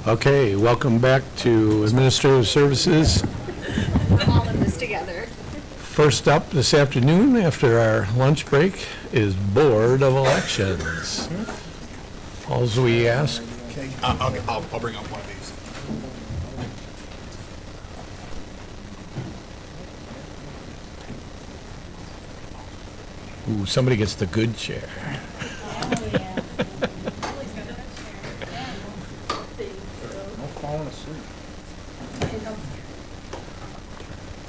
Okay, welcome back to Administrative Services. All of this together. First up this afternoon, after our lunch break, is Board of Elections. Alls we ask. Okay, I'll bring up one of these. Ooh, somebody gets the good chair. Oh, yeah. No falling asleep.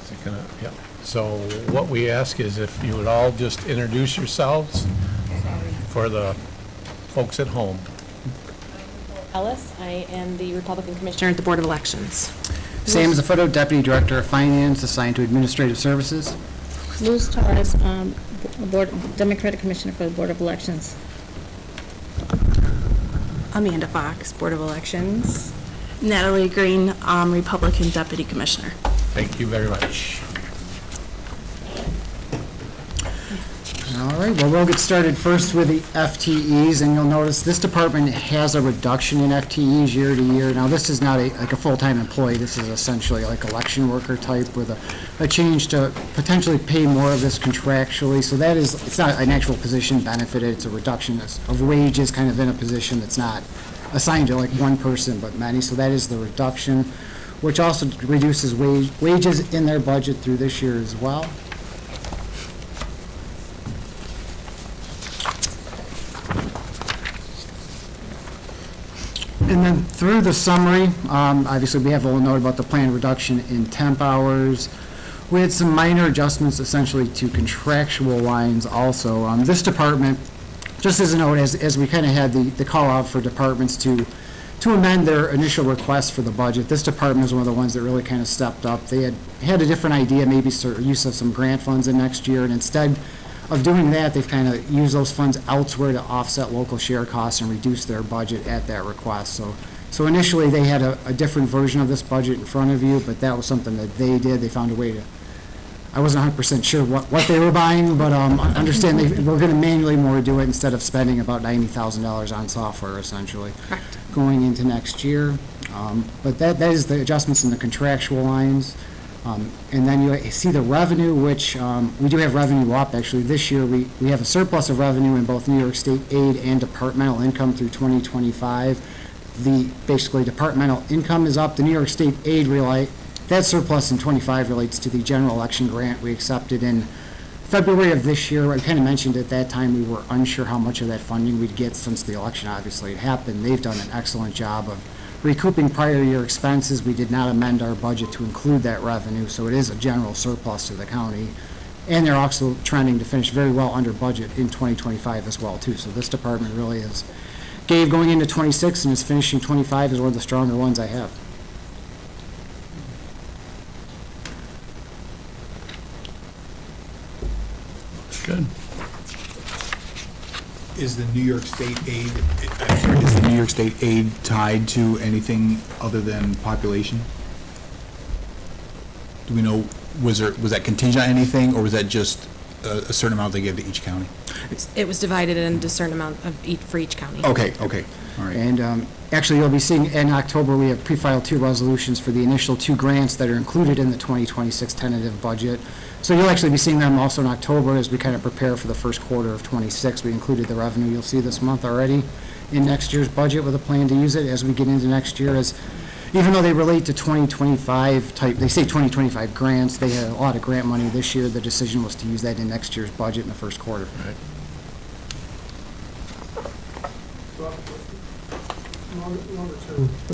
Is it gonna, yeah. So what we ask is if you would all just introduce yourselves for the folks at home. Ellis. I am the Republican Commissioner at the Board of Elections. Sam Zaffoto, Deputy Director of Finance, assigned to Administrative Services. Luz Torres, Democratic Commissioner for the Board of Elections. Amanda Fox, Board of Elections. Natalie Green, Republican Deputy Commissioner. Thank you very much. All right, well, we'll get started first with the FTEs, and you'll notice this department has a reduction in FTEs year to year. Now, this is not like a full-time employee. This is essentially like election worker type with a change to potentially pay more of this contractually. So that is, it's not an actual position benefited. It's a reduction of wages kind of in a position that's not assigned to like one person but many. So that is the reduction, which also reduces wages in their budget through this year as well. And then through the summary, obviously we have a little note about the planned reduction in temp hours. We had some minor adjustments essentially to contractual lines also. This department, just as a note, as we kind of had the call out for departments to amend their initial request for the budget, this department is one of the ones that really kind of stepped up. They had a different idea, maybe use of some grant funds in next year, and instead of doing that, they've kind of used those funds elsewhere to offset local share costs and reduce their budget at that request. So initially, they had a different version of this budget in front of you, but that was something that they did. They found a way to, I wasn't 100% sure what they were buying, but understand we're going to manually more do it instead of spending about $90,000 on software, essentially, Correct. going into next year. But that is the adjustments in the contractual lines. And then you see the revenue, which we do have revenue up. Actually, this year we have a surplus of revenue in both New York State aid and departmental income through 2025. The basically departmental income is up. The New York State aid that surplus in 25 relates to the general election grant we accepted in February of this year. I kind of mentioned at that time we were unsure how much of that funding we'd get since the election obviously had happened. They've done an excellent job of recouping prior year expenses. We did not amend our budget to include that revenue, so it is a general surplus to the county. And they're also trending to finish very well under budget in 2025 as well, too. So this department really gave going into 26 and is finishing 25 is one of the stronger ones I have. Good. Is the New York State aid, is the New York State aid tied to anything other than population? Do we know, was that contingent on anything, or was that just a certain amount they gave to each county? It was divided into a certain amount for each county. Okay, all right. And actually, you'll be seeing in October, we have pre-filed 2 resolutions for the initial 2 grants that are included in the 2026 tentative budget. So you'll actually be seeing them also in October as we kind of prepare for the first quarter of 26. We included the revenue you'll see this month already in next year's budget with a plan to use it as we get into next year. As even though they relate to 2025 type, they say 2025 grants, they had a lot of grant money this year. The decision was to use that in next year's budget in the first quarter. Right.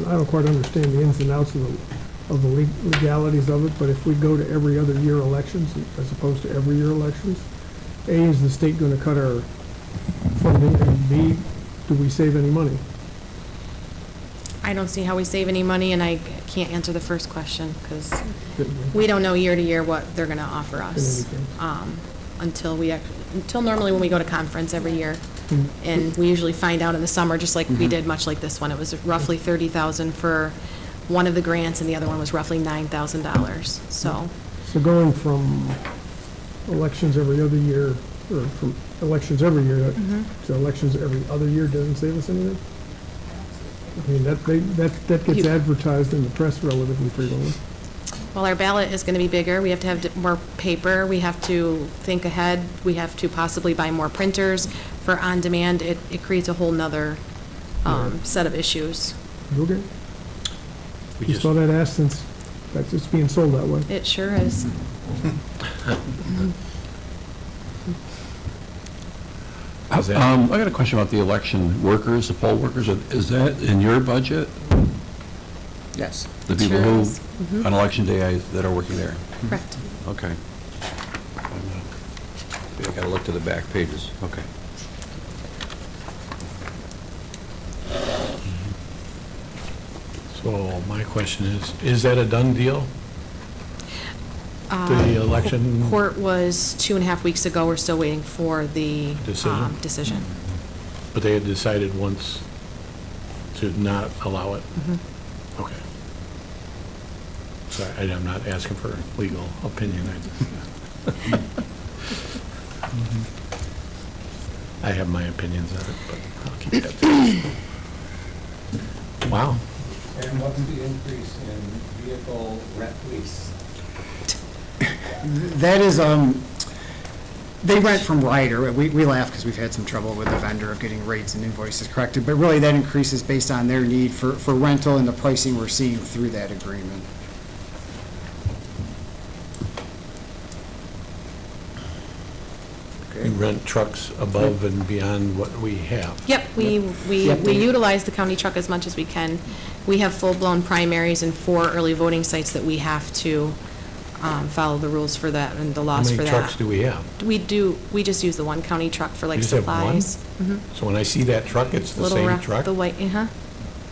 I don't quite understand the ins and outs of the legalities of it, but if we go to every other year elections as opposed to every year elections, A, is the state going to cut our funding, and B, do we save any money? I don't see how we save any money, and I can't answer the first question because we don't know year to year what they're going to offer us until normally when we go to conference every year. And we usually find out in the summer, just like we did, much like this one. It was roughly $30,000 for one of the grants, and the other one was roughly $9,000. So going from elections every other year, or from elections every year to elections every other year doesn't save us anything? I mean, that gets advertised in the press relatively frequently. Well, our ballot is going to be bigger. We have to have more paper. We have to think ahead. We have to possibly buy more printers for on-demand. It creates a whole nother set of issues. Okay. We You just, saw that ask since, that's it's being sold that way. It sure is. How's that? I got a question about the election workers, the poll workers. Is that in your budget? Yes. The people Sure who, is. on election day, that are working there? Correct. Okay. I got to look to the back pages. Okay. So my question is that a done deal? The election? Court was 2.5 weeks ago. We're still waiting for the Decision? decision. But they had decided once to not allow it? Okay. Sorry, I'm not asking for legal opinion. I have my opinions on it, but I'll keep that to Wow. And what's the increase in vehicle rent lease? That is, they rent from Ryder. We laugh because we've had some trouble with the vendor of getting rates and invoices corrected, but really that increase is based on their need for rental and the pricing we're seeing through that agreement. We rent trucks above and beyond what we have. Yep, we Yep. utilize the county truck as much as we can. We have full-blown primaries and 4 early voting sites that we have to follow the rules for that and the How laws for many that. trucks do we have? We just use the one county truck for like You just have one? supplies. Mhm. So when I see that truck, it's the Little same rock- truck? The white,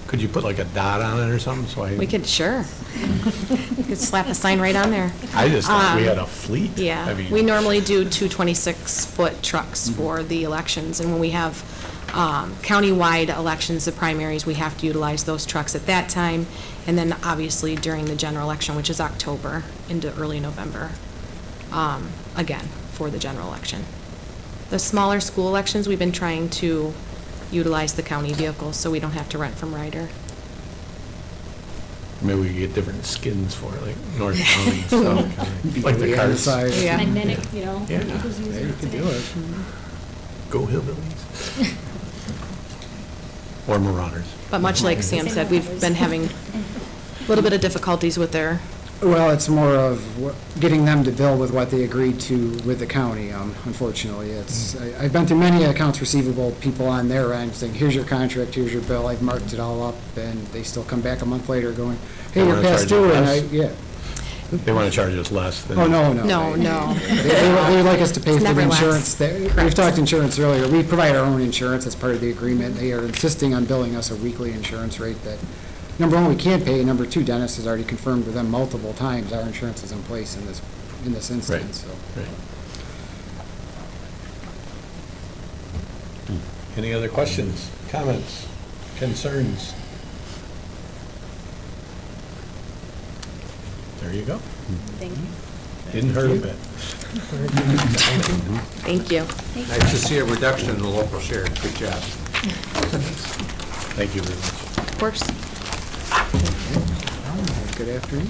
Could you put like a dot on it or something, so I? We could, sure. We could slap a sign right on there. I just thought we had a fleet. I Yeah, mean, we normally do 2 26-foot trucks for the elections, and when we have countywide elections, the primaries, we have to utilize those trucks at that time, and then obviously during the general election, which is October into early November, again, for the general election. The smaller school elections, we've been trying to utilize the county vehicles, so we don't have to rent from Ryder. Maybe we could get different skins for it, like North County, South County, like the On the cars. side. Yeah. Magnetic, you know, Yeah. who's using Yeah, you it could today. do it. Go Hillbillies. Or Marauders. But much like Sam said, we've been having a little bit of difficulties with their, Well, it's more of getting them to bill with what they agreed to with the county, unfortunately. I've been through many accounts receivable people on their end saying, here's your contract, here's your bill, I've marked it all up, and they still come back a month later going, hey, They you're wanna past charge you due, and less? yeah. They want to charge us less than. Oh, no. no. They would like us to pay It's for the never less. insurance. We've Correct. talked insurance earlier. We provide our own insurance as part of the agreement. They are insisting on billing us a weekly insurance rate that, number one, we can't pay, and number two, Dennis has already confirmed with them multiple times, our insurance is in place in this instance, so. Right. Any other questions, comments, concerns? There you go. Thank you. Didn't hurt a bit. thank you. Nice to see a reduction in the local share. Good job. Thank you very much. Of course. Good afternoon.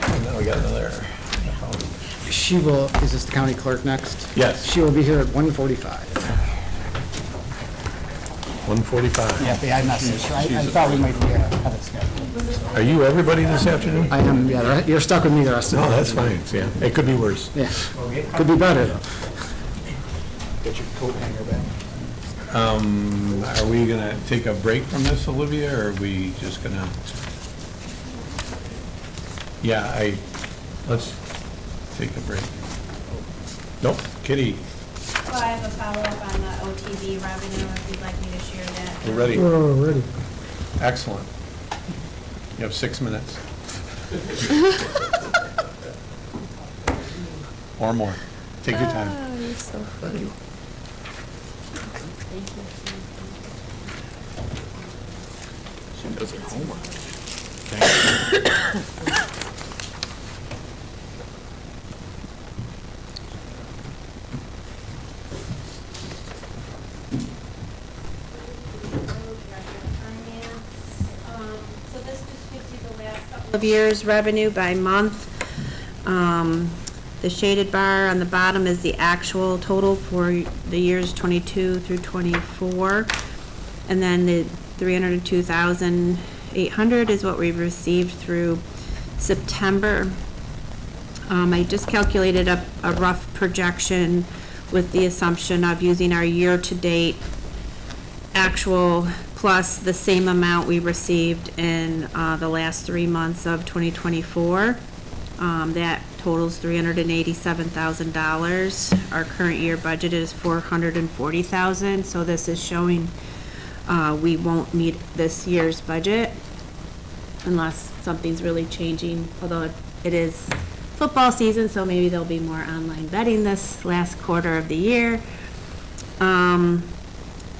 And now we got another. She will, is this the county clerk next? Yes. She will be here at 1:45. 1:45. Yeah, I messaged her. I thought we might be ahead of schedule. Are you everybody this afternoon? I am, yeah, you're stuck with me the rest of the No, day. that's fine, yeah. It could be worse. Yeah, could be better, though. Get your coat hanger back. Are we gonna take a break from this, Olivia, or are we just gonna? Yeah, let's take a break. Nope, Kitty, Well, I have a follow-up on the OTV revenue, if you'd like me to share that. we're ready. We're all ready. Excellent. You have 6 minutes. Or more. Take your time. Thank you. She does her homework. Thank you. So this just gives you the last couple of years' revenue by month. The shaded bar on the bottom is the actual total for the years 22 through 24. And then the 302,800 is what we've received through September. I just calculated a rough projection with the assumption of using our year-to-date actual plus the same amount we received in the last 3 months of 2024. That totals $387,000. Our current year budget is $440,000, so this is showing we won't meet this year's budget unless something's really changing, although it is football season, so maybe there'll be more online betting this last quarter of the year.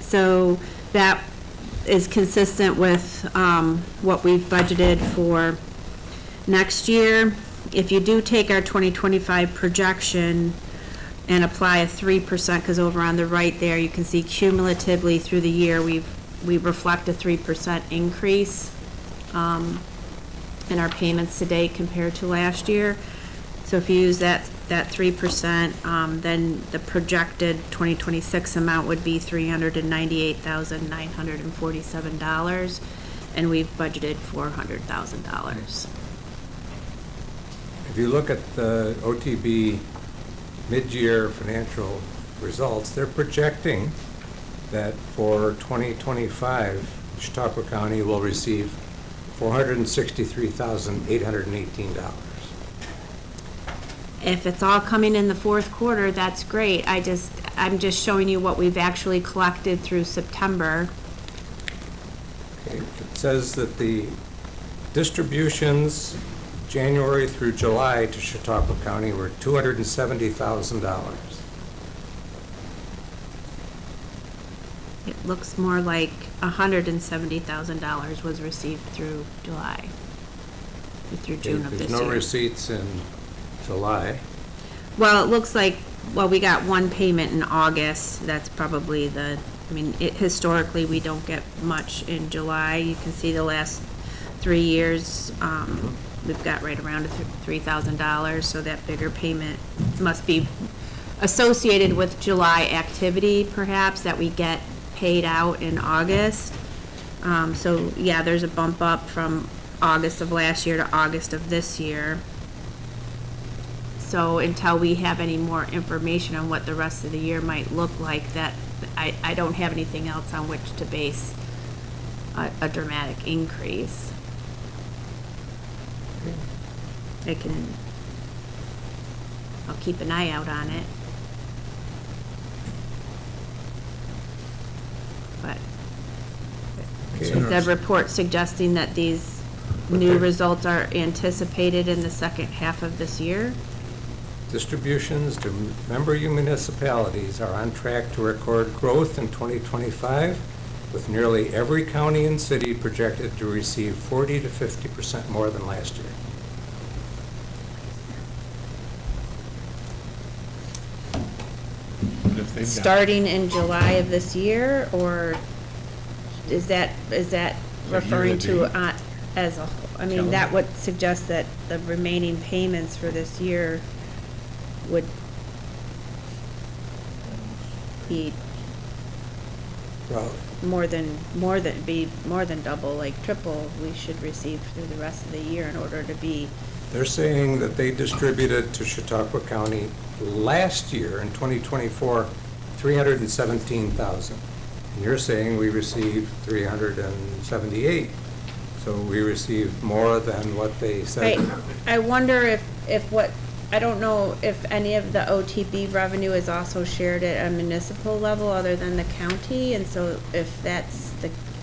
So that is consistent with what we've budgeted for next year. If you do take our 2025 projection and apply a 3%, because over on the right there, you can see cumulatively through the year, we reflect a 3% increase in our payments to date compared to last year. So if you use that 3%, then the projected 2026 amount would be $398,947, and we've budgeted $400,000. If you look at the OTB mid-year financial results, they're projecting that for 2025, Chautauqua County will receive $463,818. If it's all coming in the fourth quarter, that's great. I'm just showing you what we've actually collected through September. Okay, it says that the distributions January through July to Chautauqua County were $270,000. It looks more like $170,000 was received through July, through June of this year. There's no receipts in July. Well, it looks like, well, we got one payment in August. That's probably historically, we don't get much in July. You can see the last 3 years, we've got right around $3,000, so that bigger payment must be associated with July activity, perhaps, that we get paid out in August. So, yeah, there's a bump up from August of last year to August of this year. So until we have any more information on what the rest of the year might look like, that I don't have anything else on which to base a dramatic increase. I'll keep an eye out on it. But the report suggesting that these new results are anticipated in the second half of this year. Distributions to member municipalities are on track to record growth in 2025, with nearly every county and city projected to receive 40 to 50% more than last year. Starting in July of this year, or is that referring to as a whole? I mean, that would suggest that the remaining payments for this year would be more than double, like triple we should receive through the rest of the year in order to be. They're saying that they distributed to Chautauqua County last year in 2024, $317,000. And you're saying we received $378. So we received more than what they said. Right. I wonder I don't know if any of the OTB revenue is also shared at a municipal level other than the county, and so if that's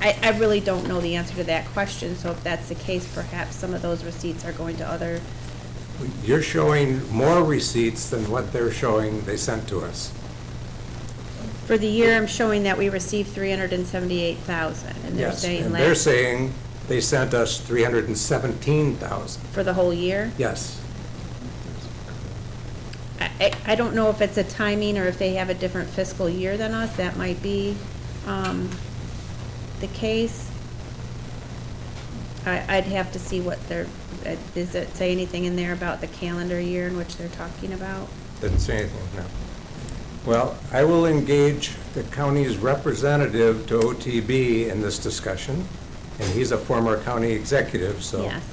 I really don't know the answer to that question, so if that's the case, perhaps some of those receipts are going to other. You're showing more receipts than what they're showing they sent to us. For the year, I'm showing that we received $378,000, and they're saying and they're saying they sent us $317,000. For the whole year? Yes. I don't know if it's a timing or if they have a different fiscal year than us. That might be the case. I'd have to see what they're, does it say anything in there about the calendar year in which they're talking about? Didn't say anything, no. Well, I will engage the county's representative to OTB in this discussion, and he's a former county executive, so Yes,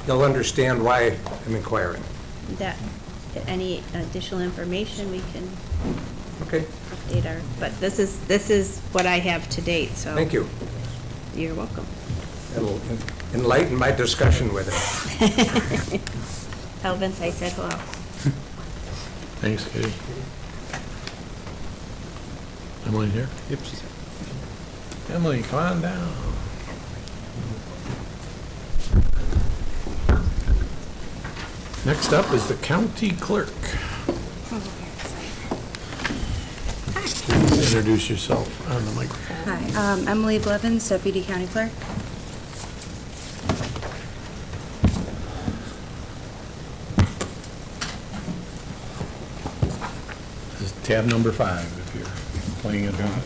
he'll understand why I'm inquiring. that, any additional information we can Okay, update our, but this is what I have to date, so. thank you. You're welcome. It'll enlighten my discussion with him. Tell Vince I said hello. Thanks, Katie. Emily here? Yep, she's here. Emily, come on down. Next up is the county clerk. Please introduce yourself on the microphone. Hi, Emily Blevins, Deputy County Clerk. This is tab number 5, if you're playing at home.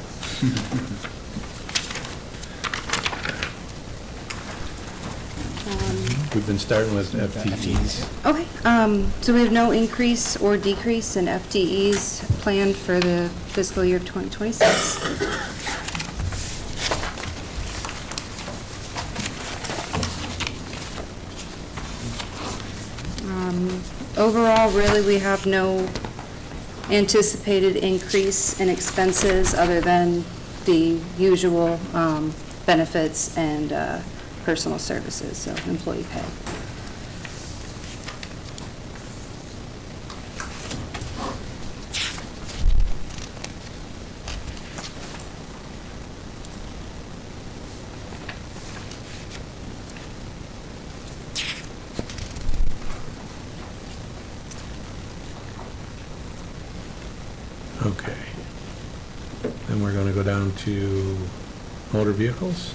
We've been starting with FTEs. Okay, so we have no increase or decrease in FTEs planned for the fiscal year of 2026. Overall, really, we have no anticipated increase in expenses other than the usual benefits and personal services, so employee pay. Okay. Then we're going to go down to motor vehicles.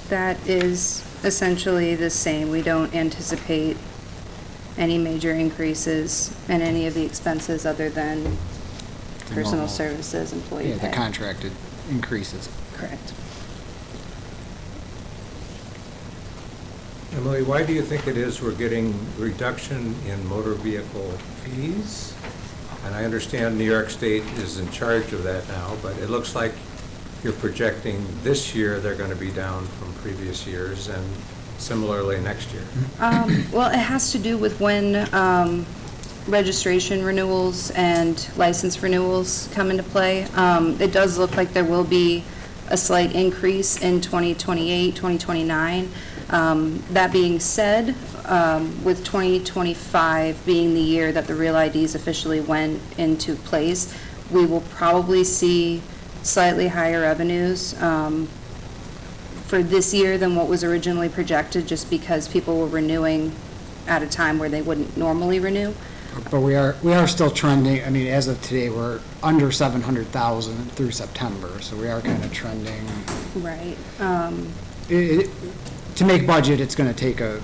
That is essentially the same. We don't anticipate any major increases in any of the expenses other than The personal normal. services, employee Yeah, pay. the contracted increases. Correct. Emily, why do you think it is we're getting reduction in motor vehicle fees? And I understand New York State is in charge of that now, but it looks like you're projecting this year they're going to be down from previous years and similarly next year. Well, it has to do with when registration renewals and license renewals come into play. It does look like there will be a slight increase in 2028, 2029. That being said, with 2025 being the year that the Real IDs officially went into place, we will probably see slightly higher revenues for this year than what was originally projected, just because people were renewing at a time where they wouldn't normally renew. But we are still trending, I mean, as of today, we're under 700,000 through September, so we are kind of trending. Right. To make budget, it's going to take a,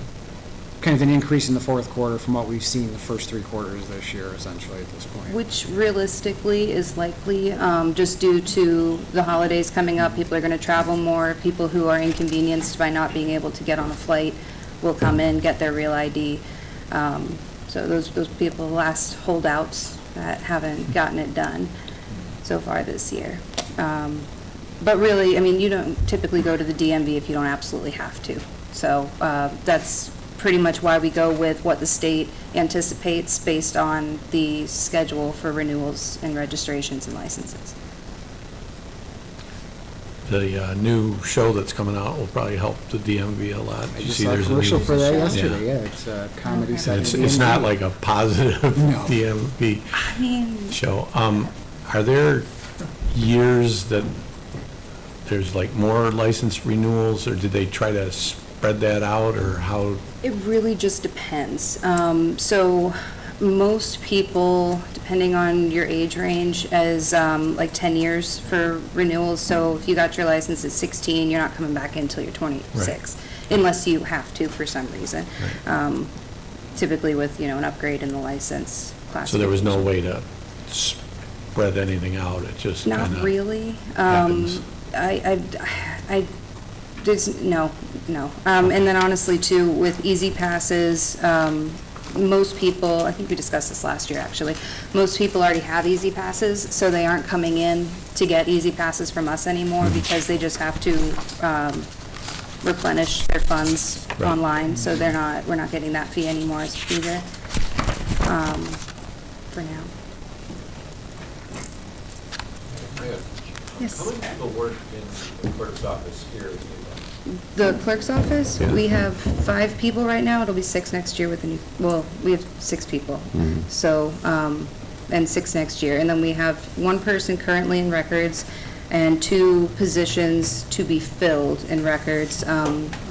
kind of an increase in the fourth quarter from what we've seen the first 3 quarters this year, essentially, at this point. Which realistically is likely, just due to the holidays coming up. People are going to travel more. People who are inconvenienced by not being able to get on a flight will come in, get their Real ID. So those people, the last holdouts that haven't gotten it done so far this year. But really, I mean, you don't typically go to the DMV if you don't absolutely have to. So that's pretty much why we go with what the state anticipates based on the schedule for renewals and registrations and licenses. The new show that's coming out will probably help the DMV a lot. I Did you just see saw a there's commercial new- for that show? yesterday, yeah, it's a comedy Okay. set. And it's not like a positive No. DMV I mean, show. Are there years that there's like more license renewals, or did they try to spread that out, or how? it really just depends. So most people, depending on your age range, as like 10 years for renewals. So if you got your license at 16, you're not coming back until you're 26, unless you have to for some reason. Typically with, an upgrade in the license class. So there was no way to spread anything out, it just kind Not of really. happens. No. And then honestly too, with Easy Passes, most people, I think we discussed this last year actually, most people already have Easy Passes, so they aren't coming in to get Easy Passes from us anymore because they just have to replenish their funds Right. online, so we're not getting that fee anymore either, for now. Yes. How many people work in the clerk's office here? The clerk's office, Yeah. we have 5 people right now. It'll be 6 next year with the new, well, we have 6 people. So, and 6 next year. And then we have 1 person currently in records and 2 positions to be filled in records.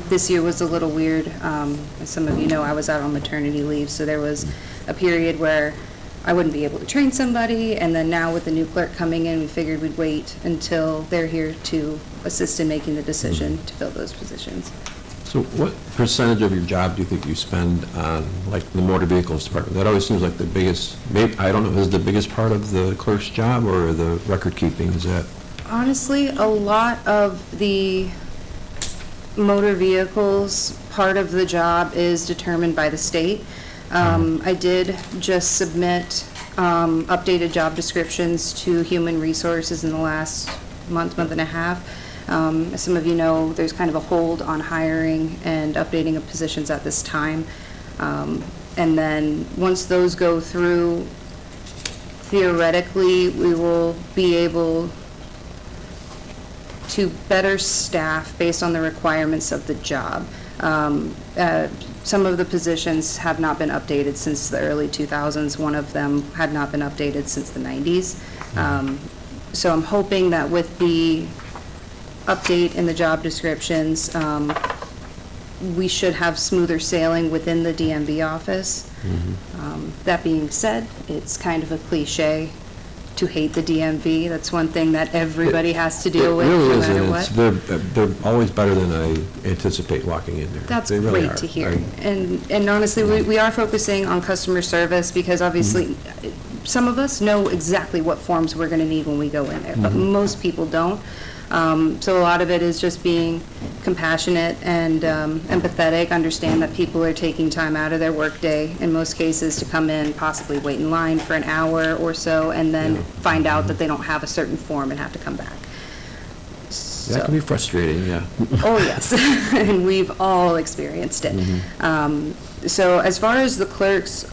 This year was a little weird. As some of you know, I was out on maternity leave, so there was a period where I wouldn't be able to train somebody, and then now with the new clerk coming in, we figured we'd wait until they're here to assist in making the decision to fill those positions. So what percentage of your job do you think you spend on, like, the motor vehicles department? That always seems like the biggest, maybe, I don't know, is the biggest part of the clerk's job, or the record keeping, is that? Honestly, a lot of the motor vehicles part of the job is determined by the state. I did just submit updated job descriptions to Human Resources in the last month and a half. As some of you know, there's kind of a hold on hiring and updating of positions at this time. And then, once those go through, theoretically, we will be able to better staff based on the requirements of the job. Some of the positions have not been updated since the early 2000s. One of them had not been updated since the 90s. So I'm hoping that with the update in the job descriptions, we should have smoother sailing within the DMV office. That being said, it's kind of a cliche to hate the DMV. That's one thing that everybody has to deal with, no matter what. It really is, they're always better than I anticipate walking in there. That's They really great are. to hear. And honestly, we are focusing on customer service because obviously, some of us know exactly what forms we're going to need when we go in there, but most people don't. So a lot of it is just being compassionate and empathetic, understand that people are taking time out of their workday, in most cases, to come in, possibly wait in line for an hour or so, and then find out that they don't have a certain form and have to come back. That can be frustrating, yeah. Oh, yes, and we've all experienced it. So as far as the clerk's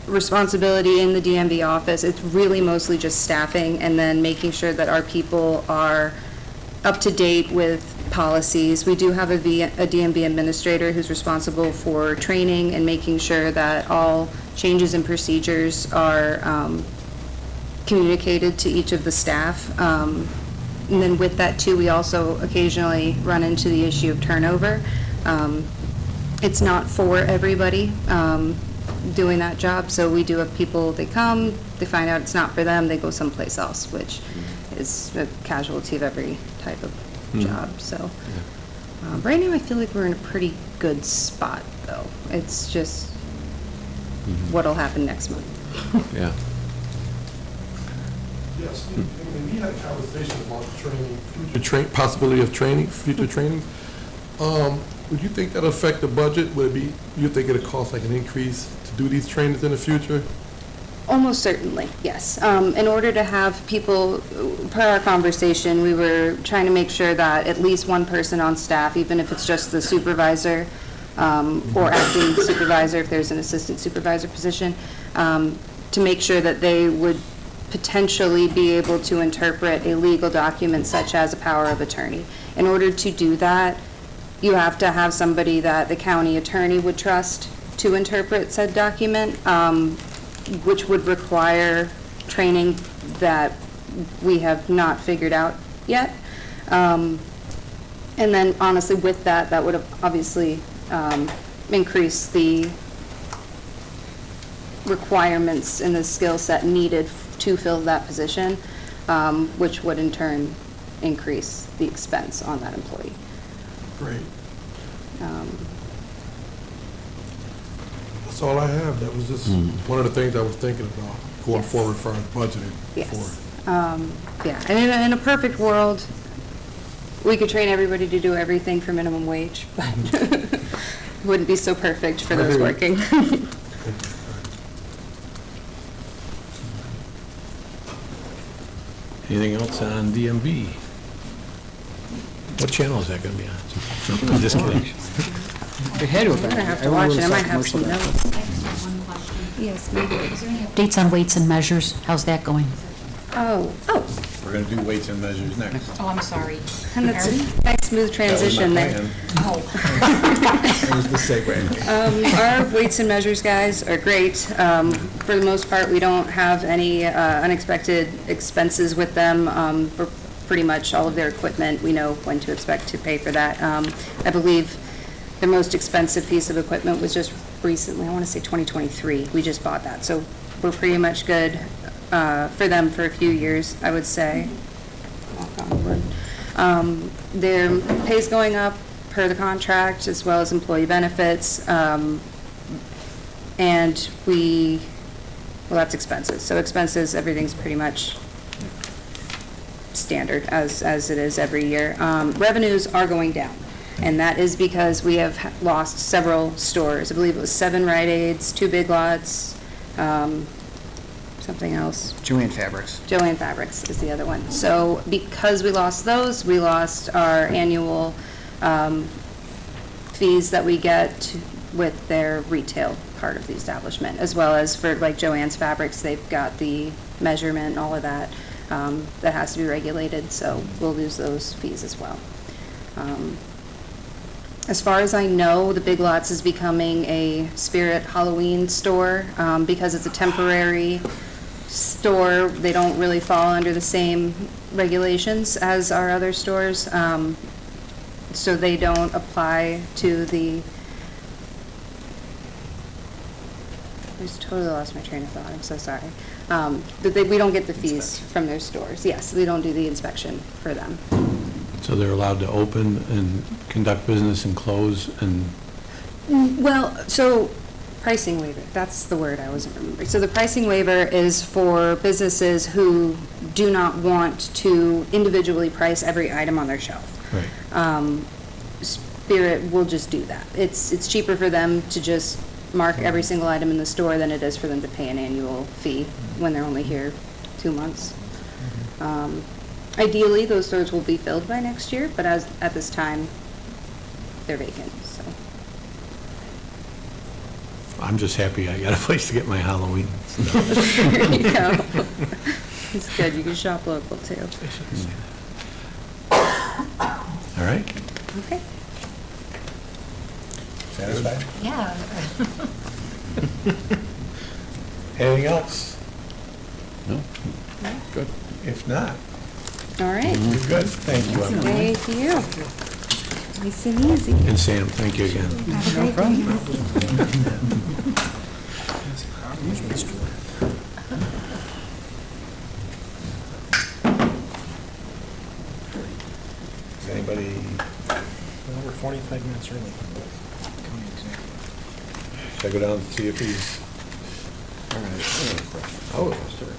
responsibility in the DMV office, it's really mostly just staffing and then making sure that our people are up to date with policies. We do have a DMV administrator who's responsible for training and making sure that all changes and procedures are communicated to each of the staff. And then with that too, we also occasionally run into the issue of turnover. It's not for everybody doing that job, so we do have people, they come, they find out it's not for them, they go someplace else, which is a casualty of every type of job, so. Right now, I feel like we're in a pretty good spot, though. It's just what'll happen next month. Yeah. Yes, and we had a conversation about training, possibility of training, future training. Would you think that'll affect the budget? Would it be, you think it'll cost like an increase to do these trainings in the future? Almost certainly, yes. In order to have people, per our conversation, we were trying to make sure that at least one person on staff, even if it's just the supervisor or acting supervisor, if there's an assistant supervisor position, to make sure that they would potentially be able to interpret a legal document such as a power of attorney. In order to do that, you have to have somebody that the county attorney would trust to interpret said document, which would require training that we have not figured out yet. And then honestly, with that, that would have obviously increase the requirements and the skill set needed to fill that position, which would in turn increase the expense on that employee. Great. That's all I have. That was just one of the things I was thinking about going forward for our budgeting. Yes. Yeah, and in a perfect world, we could train everybody to do everything for minimum wage, but it wouldn't be so perfect for those working. Anything else on DMV? What channel is that gonna be on? Just kidding. It had to have I'm been. gonna have to Everyone watch it, I would've might saw have some commercial. notes. Yes, maybe. Dates on weights and measures, how's that going? Oh, We're gonna do weights and measures next. Oh, I'm sorry. and that's a nice smooth transition there. That was the segue. Our weights and measures guys are great. For the most part, we don't have any unexpected expenses with them. For pretty much all of their equipment, we know when to expect to pay for that. I believe the most expensive piece of equipment was just recently, I want to say 2023. We just bought that, so we're pretty much good for them for a few years, I would say. Knock on wood. Their pay's going up per the contract, as well as employee benefits. And well, that's expenses. So expenses, everything's pretty much standard as it is every year. Revenues are going down, and that is because we have lost several stores. I believe it was 7 Rite Aids, 2 Big Lots, something else. Joanne Fabrics. Joanne Fabrics is the other one. So because we lost those, we lost our annual fees that we get with their retail part of the establishment, as well as for like Joanne's Fabrics, they've got the measurement and all of that that has to be regulated, so we'll lose those fees as well. As far as I know, the Big Lots is becoming a Spirit Halloween store because it's a temporary store. They don't really fall under the same regulations as our other stores, so they don't apply to the. I just totally lost my train of thought. I'm so sorry. We don't get the fees from their stores. Yes, we don't do the inspection for them. So they're allowed to open and conduct business and close and, Well, so pricing waiver, that's the word I wasn't remembering. So the pricing waiver is for businesses who do not want to individually price every item on their shelf. right. Spirit will just do that. It's cheaper for them to just mark every single item in the store than it is for them to pay an annual fee when they're only here 2 months. Ideally, those stores will be filled by next year, but at this time, they're vacant, so. I'm just happy I got a place to get my Halloween stuff. There you go. It's good, you can shop local too. All right? Okay. Satisfied? Yeah. Anything else? No? Good. If not, All right. you're good. Thank you, Emily. Thank you. Nice and easy. And Sam, thank you again. Is anybody, We're 45 minutes early. should I go down and see if he's, oh, sorry.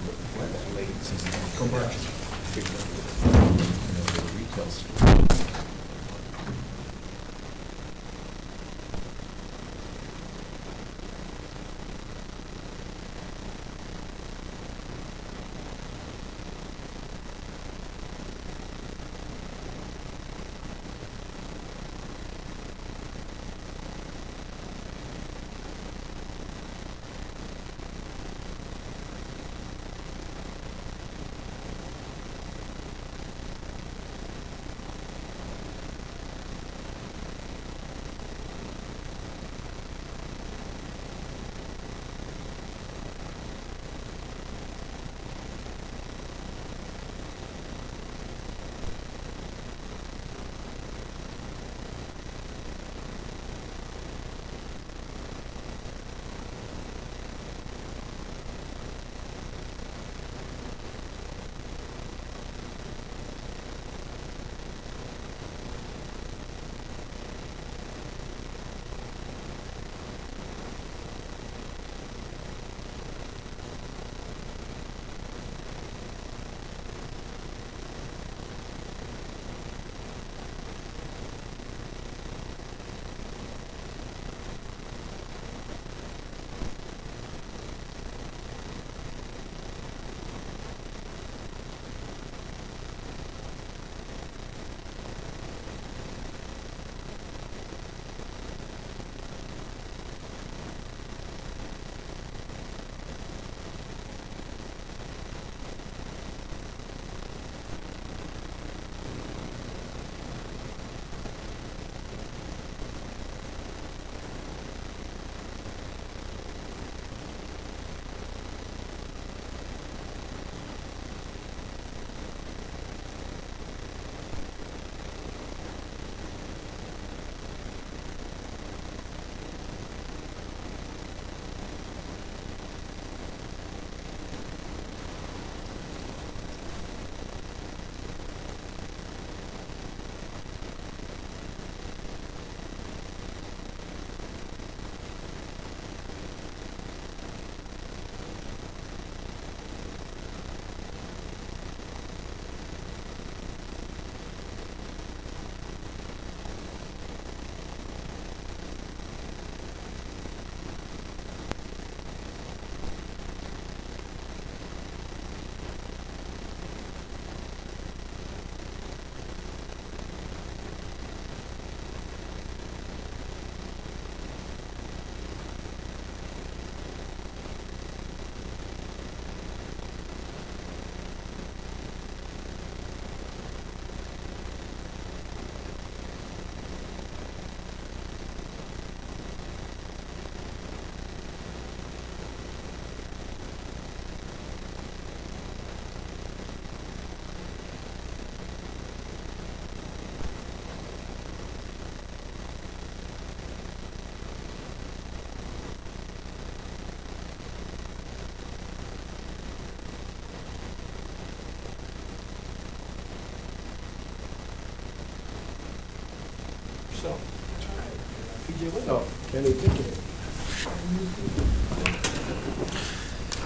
yourself.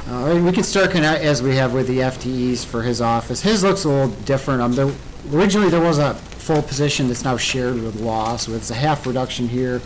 All right, we can start kind of as we have with the FTEs for his office. His looks a little different. Originally, there was a full position that's now shared with law, so it's a half reduction here,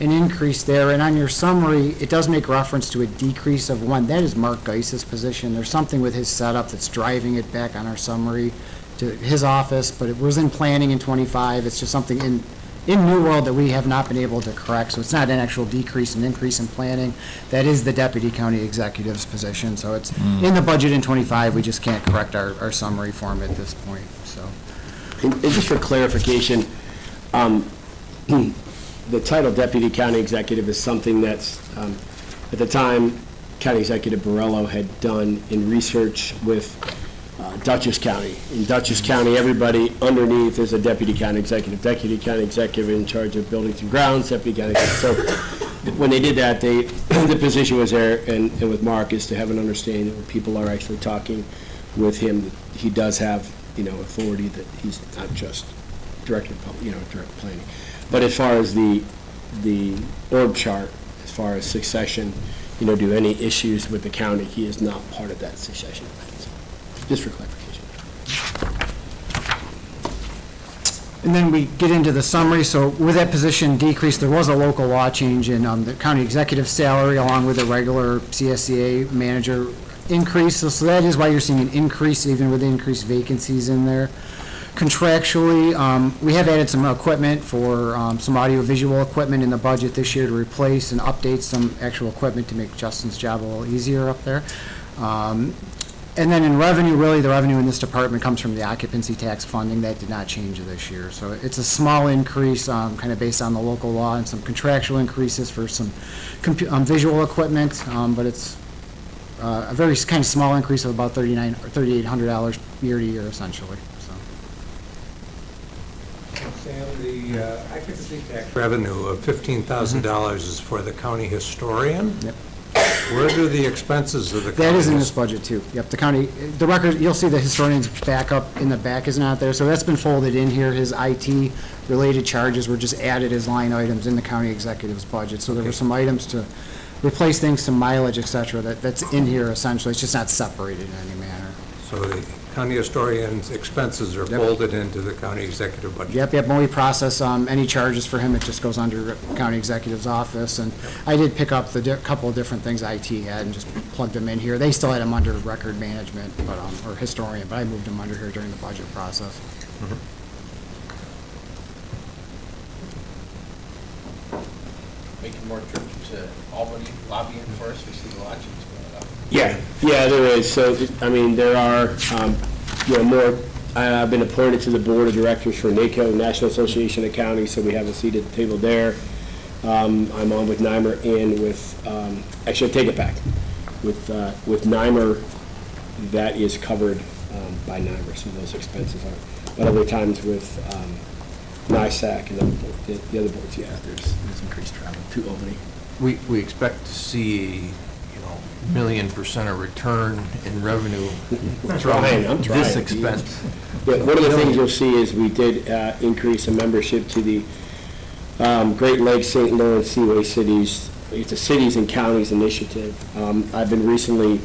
an increase there. And on your summary, it does make reference to a decrease of one. That is Mark Geis's position. There's something with his setup that's driving it back on our summary to his office, but it was in planning in '25. It's just something in New World that we have not been able to correct, so it's not an actual decrease and increase in planning. That is the deputy county executive's position, so it's in the budget in '25, we just can't correct our summary form at this point, so. And just for clarification, the title deputy county executive is something that's, at the time, County Executive Borello had done in research with Dutchess County. In Dutchess County, everybody underneath is a deputy county executive. Deputy county executive in charge of buildings and grounds, deputy county executive. So when they did that, the position was there, and with Mark, is to have an understanding that when people are actually talking with him, that he does have, authority, that he's not just director of, direct planning. But as far as the org chart, as far as succession, do any issues with the county, he is not part of that succession plan. Just for clarification. And then we get into the summary. So with that position decrease, there was a local law change in the county executive salary along with the regular CSEA manager increase. So that is why you're seeing an increase even with increased vacancies in there. Contractually, we have added some equipment for some audio-visual equipment in the budget this year to replace and update some actual equipment to make Justin's job a little easier up there. And then in revenue, really, the revenue in this department comes from the occupancy tax funding. That did not change this year. So it's a small increase, kind of based on the local law, and some contractual increases for some visual equipment, but it's a very kind of small increase of about $3,800 year to year, essentially. So. Sam, the occupancy tax revenue of $15,000 is for the county historian? Yep. Where do the expenses of the county? That is in this budget too. Yep, the record, you'll see the historian's backup in the back is not there, so that's been folded in here. His IT-related charges were just added as line items in the county executive's budget. So there were some items to replace things, some mileage, et cetera, that's in here essentially. It's just not separated in any manner. So the county historian's expenses are folded into the county executive budget? Yep, when we process any charges for him, it just goes under the county executive's office. And I did pick up the couple of different things IT had and just plugged them in here. They still had them under record management, but or historian, but I moved them under here during the budget process. Making more trips to Albany lobbying for us, we see the elections going up. Yeah, there is. So, there are, more. I've been appointed to the board of directors for NACO, National Association of Counties, so we have a seat at the table there. I'm on with NYMER and with, actually, I take it back. With NYMER, that is covered by NYMER, so those expenses are. But other times with NISAC and the other boards, there's increased travel to Albany. We expect to see, million% of return in revenue from this expense. Yeah, one of the things you'll see is we did increase a membership to the Great Lakes St. Lawrence Seaway Cities. It's a cities and counties initiative. I've been recently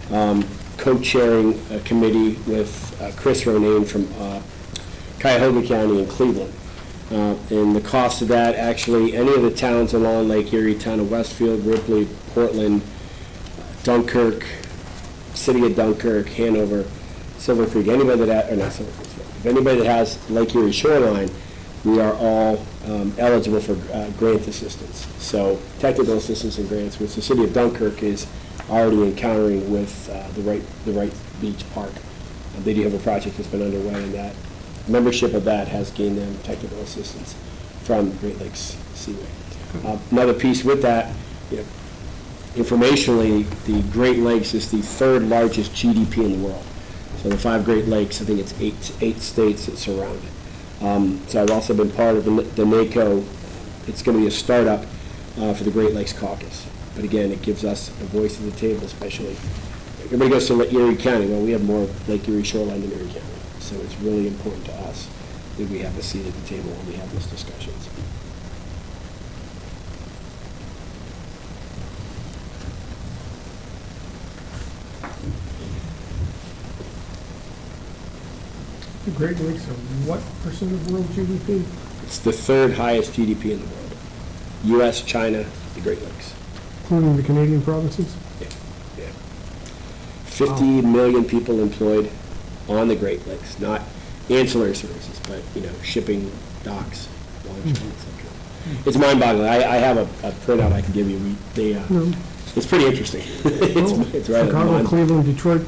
co-chairing a committee with Chris Ronayne from Cuyahoga County in Cleveland. And the cost of that, actually, any of the towns along Lake Erie, town of Westfield, Ripley, Portland, Dunkirk, City of Dunkirk, Hanover, Silver Creek, anybody that, or not Silver Creek, if anybody that has Lake Erie shoreline, we are all eligible for grant assistance. So technical assistance and grants, which the City of Dunkirk is already encountering with the Wright Beach Park. They do have a project that's been underway, and that membership of that has gained them technical assistance from Great Lakes Seaway. Another piece with that, informationally, the Great Lakes is the third largest GDP in the world. So the 5 Great Lakes, I think it's eight states that surround it. So I've also been part of the NACO. It's going to be a startup for the Great Lakes Caucus. But again, it gives us a voice at the table, especially. Everybody goes to Lake Erie County. Well, we have more Lake Erie shoreline than Erie County. So it's really important to us that we have a seat at the table when we have these discussions. The Great Lakes are what percent of world GDP? It's the third highest GDP in the world. US, China, the Great Lakes. Including the Canadian provinces? Yeah. 50 million people employed on the Great Lakes, not ancillary services, but, shipping, docks, launching, et cetera. It's mind-boggling. I have a printout I can give you. It's pretty interesting. It's right at the Chicago, bottom. Cleveland, Detroit,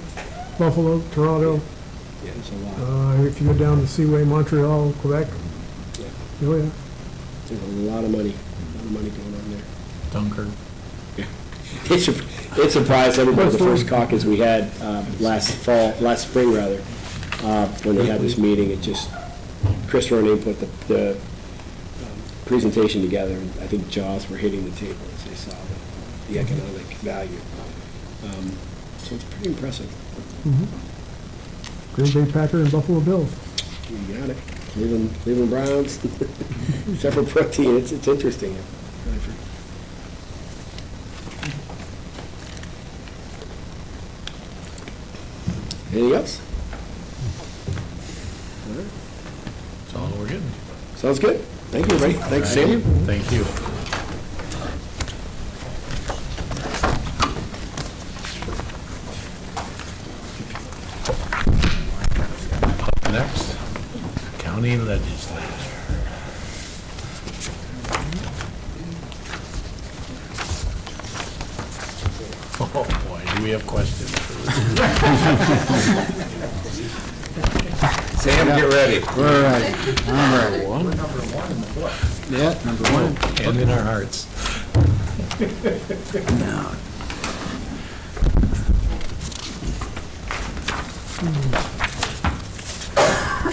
Buffalo, Toronto. Yeah, there's a lot. If you go down the Seaway, Montreal, Quebec. Yeah. Oh, yeah. There's a lot of money going on there. Dunkirk. It surprised everybody, the first caucus we had last spring, when they had this meeting. Chris Ronan put the presentation together, and I think jaws were hitting the table as they saw the economic value. So it's pretty impressive. Green Bay Packer and Buffalo Bills. You got it. Cleveland Browns, separate protein. It's interesting. Anything else? That's all we're getting. Sounds good. Thank you, everybody. Thanks, Sam. Thank you. Up next, county legislature. Oh, boy, do we have questions for this? Sam, get ready. We're ready. I'm ready. One, Yeah, number one. and in our hearts.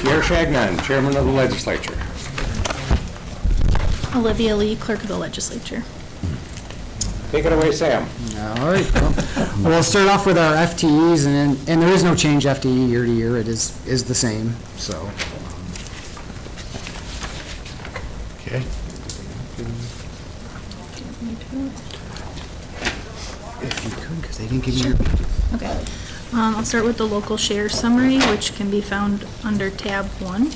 Pierre Chagnon, Chairman of the Legislature. Olivia Lee, Clerk of the Legislature. Take it away, Sam. All right. Well, we'll start off with our FTEs, and there is no change FTE year to year. It is the same, so. Okay. If you could, because they didn't give me your. Okay. I'll start with the local share summary, which can be found under tab 1.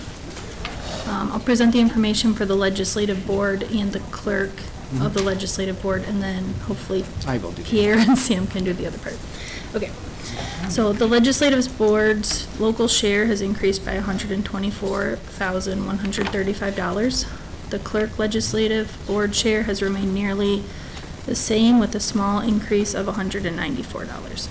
I'll present the information for the legislative board and the clerk of the legislative board, and then hopefully I will do that. Pierre and Sam can do the other part. Okay. So the legislative board's local share has increased by $124,135. The clerk legislative board share has remained nearly the same, with a small increase of $194.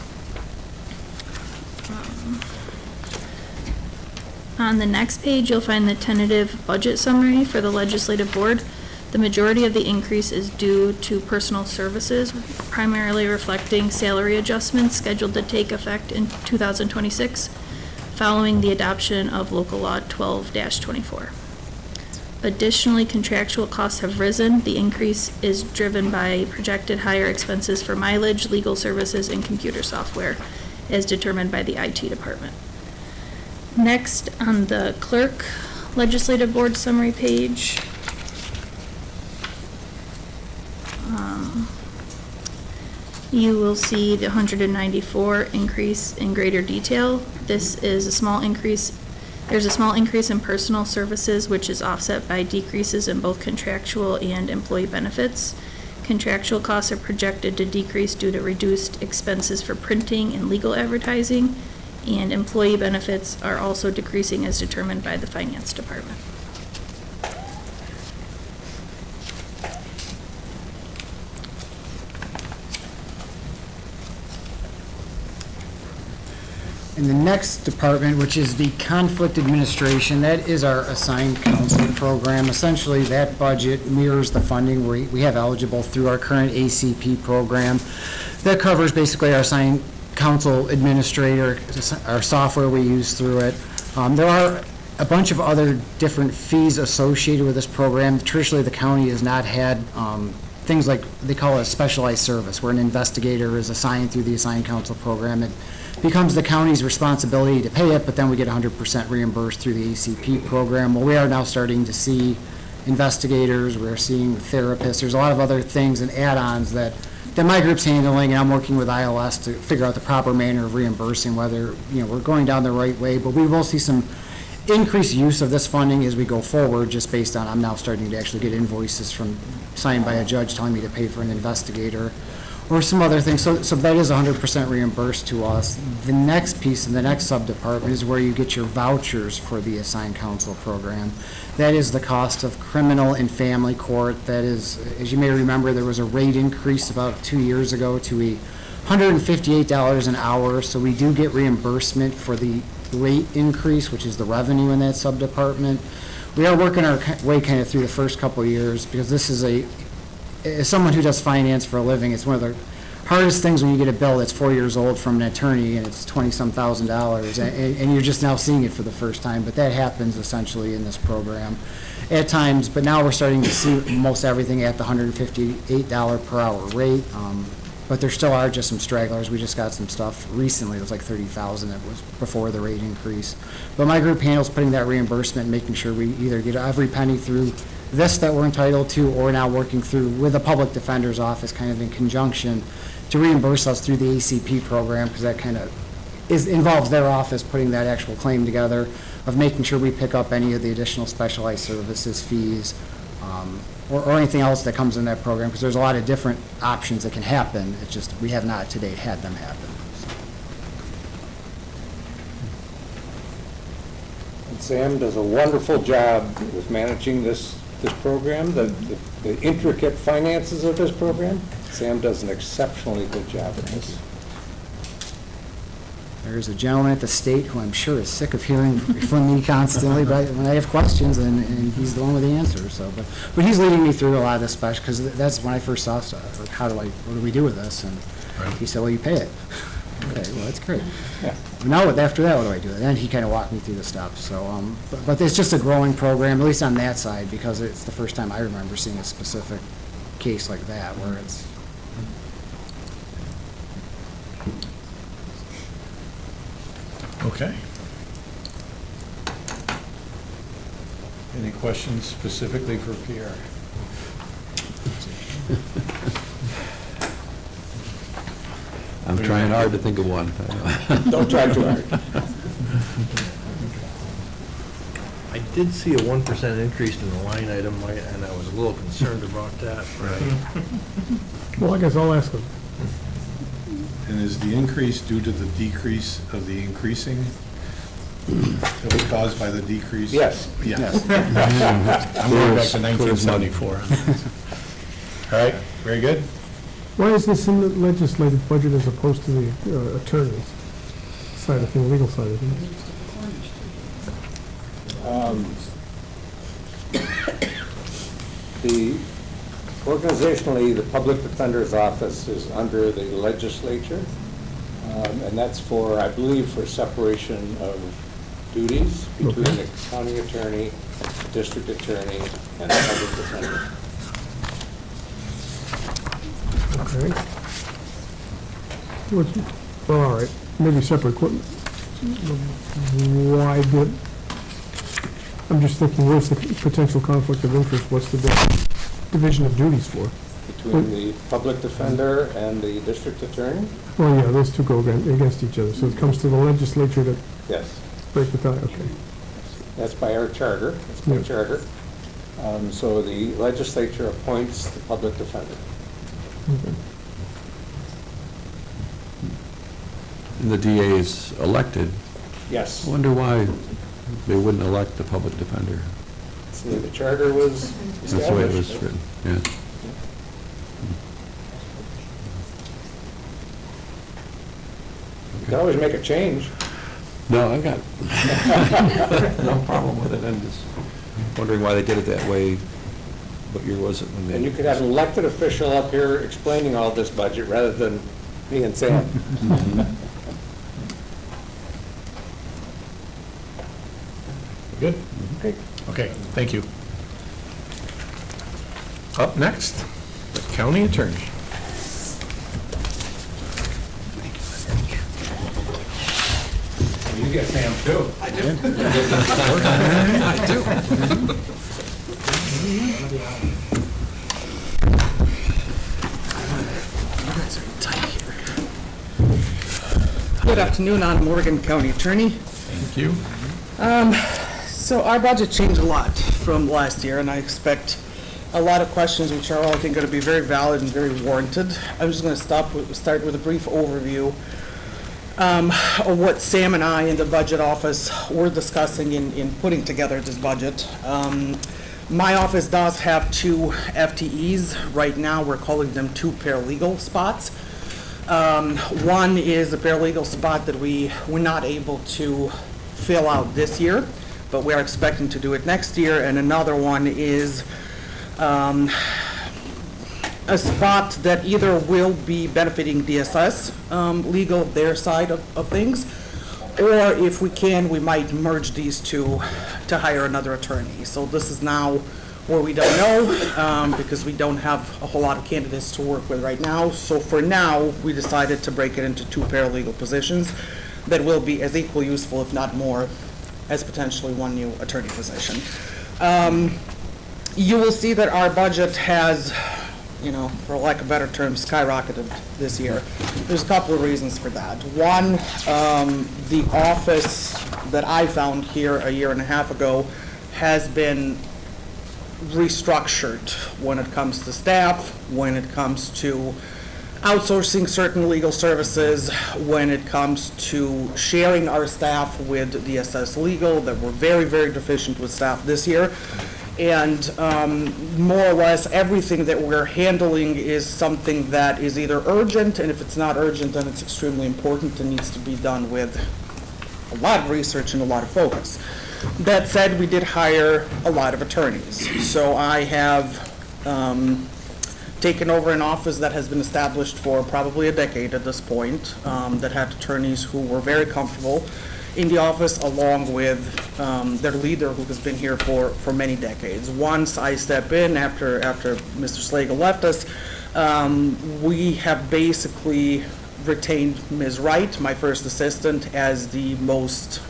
On the next page, you'll find the tentative budget summary for the legislative board. The majority of the increase is due to personal services, primarily reflecting salary adjustments scheduled to take effect in 2026, following the adoption of Local Law 12-24. Additionally, contractual costs have risen. The increase is driven by projected higher expenses for mileage, legal services, and computer software, as determined by the IT department. Next, on the clerk legislative board summary page, you will see the 194 increase in greater detail. This is a small increase. There's a small increase in personal services, which is offset by decreases in both contractual and employee benefits. Contractual costs are projected to decrease due to reduced expenses for printing and legal advertising, and employee benefits are also decreasing as determined by the finance department. In the next department, which is the conflict administration, that is our assigned counsel program. Essentially, that budget mirrors the funding we have eligible through our current ACP program. That covers basically our assigned counsel administrator, our software we use through it. There are a bunch of other different fees associated with this program. Traditionally, the county has not had things like, they call it a specialized service, where an investigator is assigned through the assigned counsel program. It becomes the county's responsibility to pay it, but then we get 100% reimbursed through the ACP program. Well, we are now starting to see investigators, we're seeing therapists, there's a lot of other things and add-ons that my group's handling, and I'm working with ILS to figure out the proper manner of reimbursing, whether, we're going down the right way, but we will see some increased use of this funding as we go forward, just based on, I'm now starting to actually get invoices signed by a judge telling me to pay for an investigator or some other things. So that is 100% reimbursed to us. The next piece in the next sub-department is where you get your vouchers for the assigned counsel program. That is the cost of criminal and family court. That is, as you may remember, there was a rate increase about 2 years ago to $158 an hour. So we do get reimbursement for the rate increase, which is the revenue in that sub-department. We are working our way kind of through the first couple of years, because this is as someone who does finance for a living, it's one of the hardest things when you get a bill that's 4 years old from an attorney and it's $20-some thousand, and you're just now seeing it for the first time. But that happens essentially in this program at times. But now we're starting to see most everything at the $158 per hour rate. But there still are just some stragglers. We just got some stuff recently. It was like $30,000 that was before the rate increase. But my group handles putting that reimbursement, making sure we either get every penny through this that we're entitled to, or now working through with the public defender's office kind of in conjunction to reimburse us through the ACP program, because that kind of involves their office putting that actual claim together of making sure we pick up any of the additional specialized services fees, or anything else that comes in that program, because there's a lot of different options that can happen. It's just we have not to date had them happen. And Sam does a wonderful job with managing this program, the intricate finances of this program. Sam does an exceptionally good job at this. There's a gentleman at the state who I'm sure is sick of hearing from me constantly, but when I have questions, and he's the one with the answers. So, but he's leading me through a lot of this special, because that's when I first saw stuff. Like, what do we do with this? And he said, well, you pay it. Okay, well, that's great. Yeah. Now, after that, what do I do? And then he kind of walked me through the steps. So, but it's just a growing program, at least on that side, because it's the first time I remember seeing a specific case like that, where it's. Okay. Any questions specifically for Pierre? I'm trying hard to think of one. Don't try too hard. I did see a 1% increase in the line item, and I was a little concerned about that. Right. Well, I guess I'll ask them. And is the increase due to the decrease of the increasing? That was caused by the decrease? Yes. Yes. I'm going back to 1974. All right, very good. Why is this in the legislative budget as opposed to the attorney's side of things, legal side of things? Organizationally, the Public Defender's Office is under the legislature, and that's for, I believe, for separation of duties between the county attorney, the district attorney, and the public defender. Okay. Well, all right, maybe separate equipment. Why did, I'm just thinking, where's the potential conflict of interest? What's the division of duties for? Between the public defender and the district attorney? Well, yeah, those two go against each other, so it comes to the legislature to Yes. break the tie, okay. That's by our charter, that's by Yeah. charter. So the legislature appoints the public defender. Okay. And the DA is elected. Yes. I wonder why they wouldn't elect the public defender. That's the way the charter was established. That's the way it was written, yeah. You can always make a change. No, I've got no problem with it. I'm just wondering why they did it that way. What year was it when they? And you could have an elected official up here explaining all this budget rather than me and Sam. Good? Okay. Okay, thank you. Up next, the county attorney. You get Sam too. I do. Good afternoon, I'm Morgan County Attorney. Thank you. So our budget changed a lot from last year, and I expect a lot of questions, which are all, I think, going to be very valid and very warranted. I'm just going to start with a brief overview of what Sam and I in the budget office were discussing in putting together this budget. My office does have 2 FTEs. Right now, we're calling them 2 paralegal spots. One is a paralegal spot that we were not able to fill out this year, but we are expecting to do it next year, and another one is a spot that either will be benefiting DSS legal, their side of things, or if we can, we might merge these two to hire another attorney. So this is now where we don't know, because we don't have a whole lot of candidates to work with right now. So for now, we decided to break it into 2 paralegal positions that will be as equally useful, if not more, as potentially 1 new attorney position. You will see that our budget has, for lack of better term, skyrocketed this year. There's a couple of reasons for that. One, the office that I found here a year and a half ago has been restructured when it comes to staff, when it comes to outsourcing certain legal services, when it comes to sharing our staff with DSS Legal, that we're very, very deficient with staff this year. And more or less everything that we're handling is something that is either urgent, and if it's not urgent, then it's extremely important and needs to be done with a lot of research and a lot of focus. That said, we did hire a lot of attorneys. So I have taken over an office that has been established for probably a decade at this point, that had attorneys who were very comfortable in the office, along with their leader, who has been here for many decades. Once I step in, after Mr. Slagle left us, we have basically retained Ms. Wright, my first assistant, as the most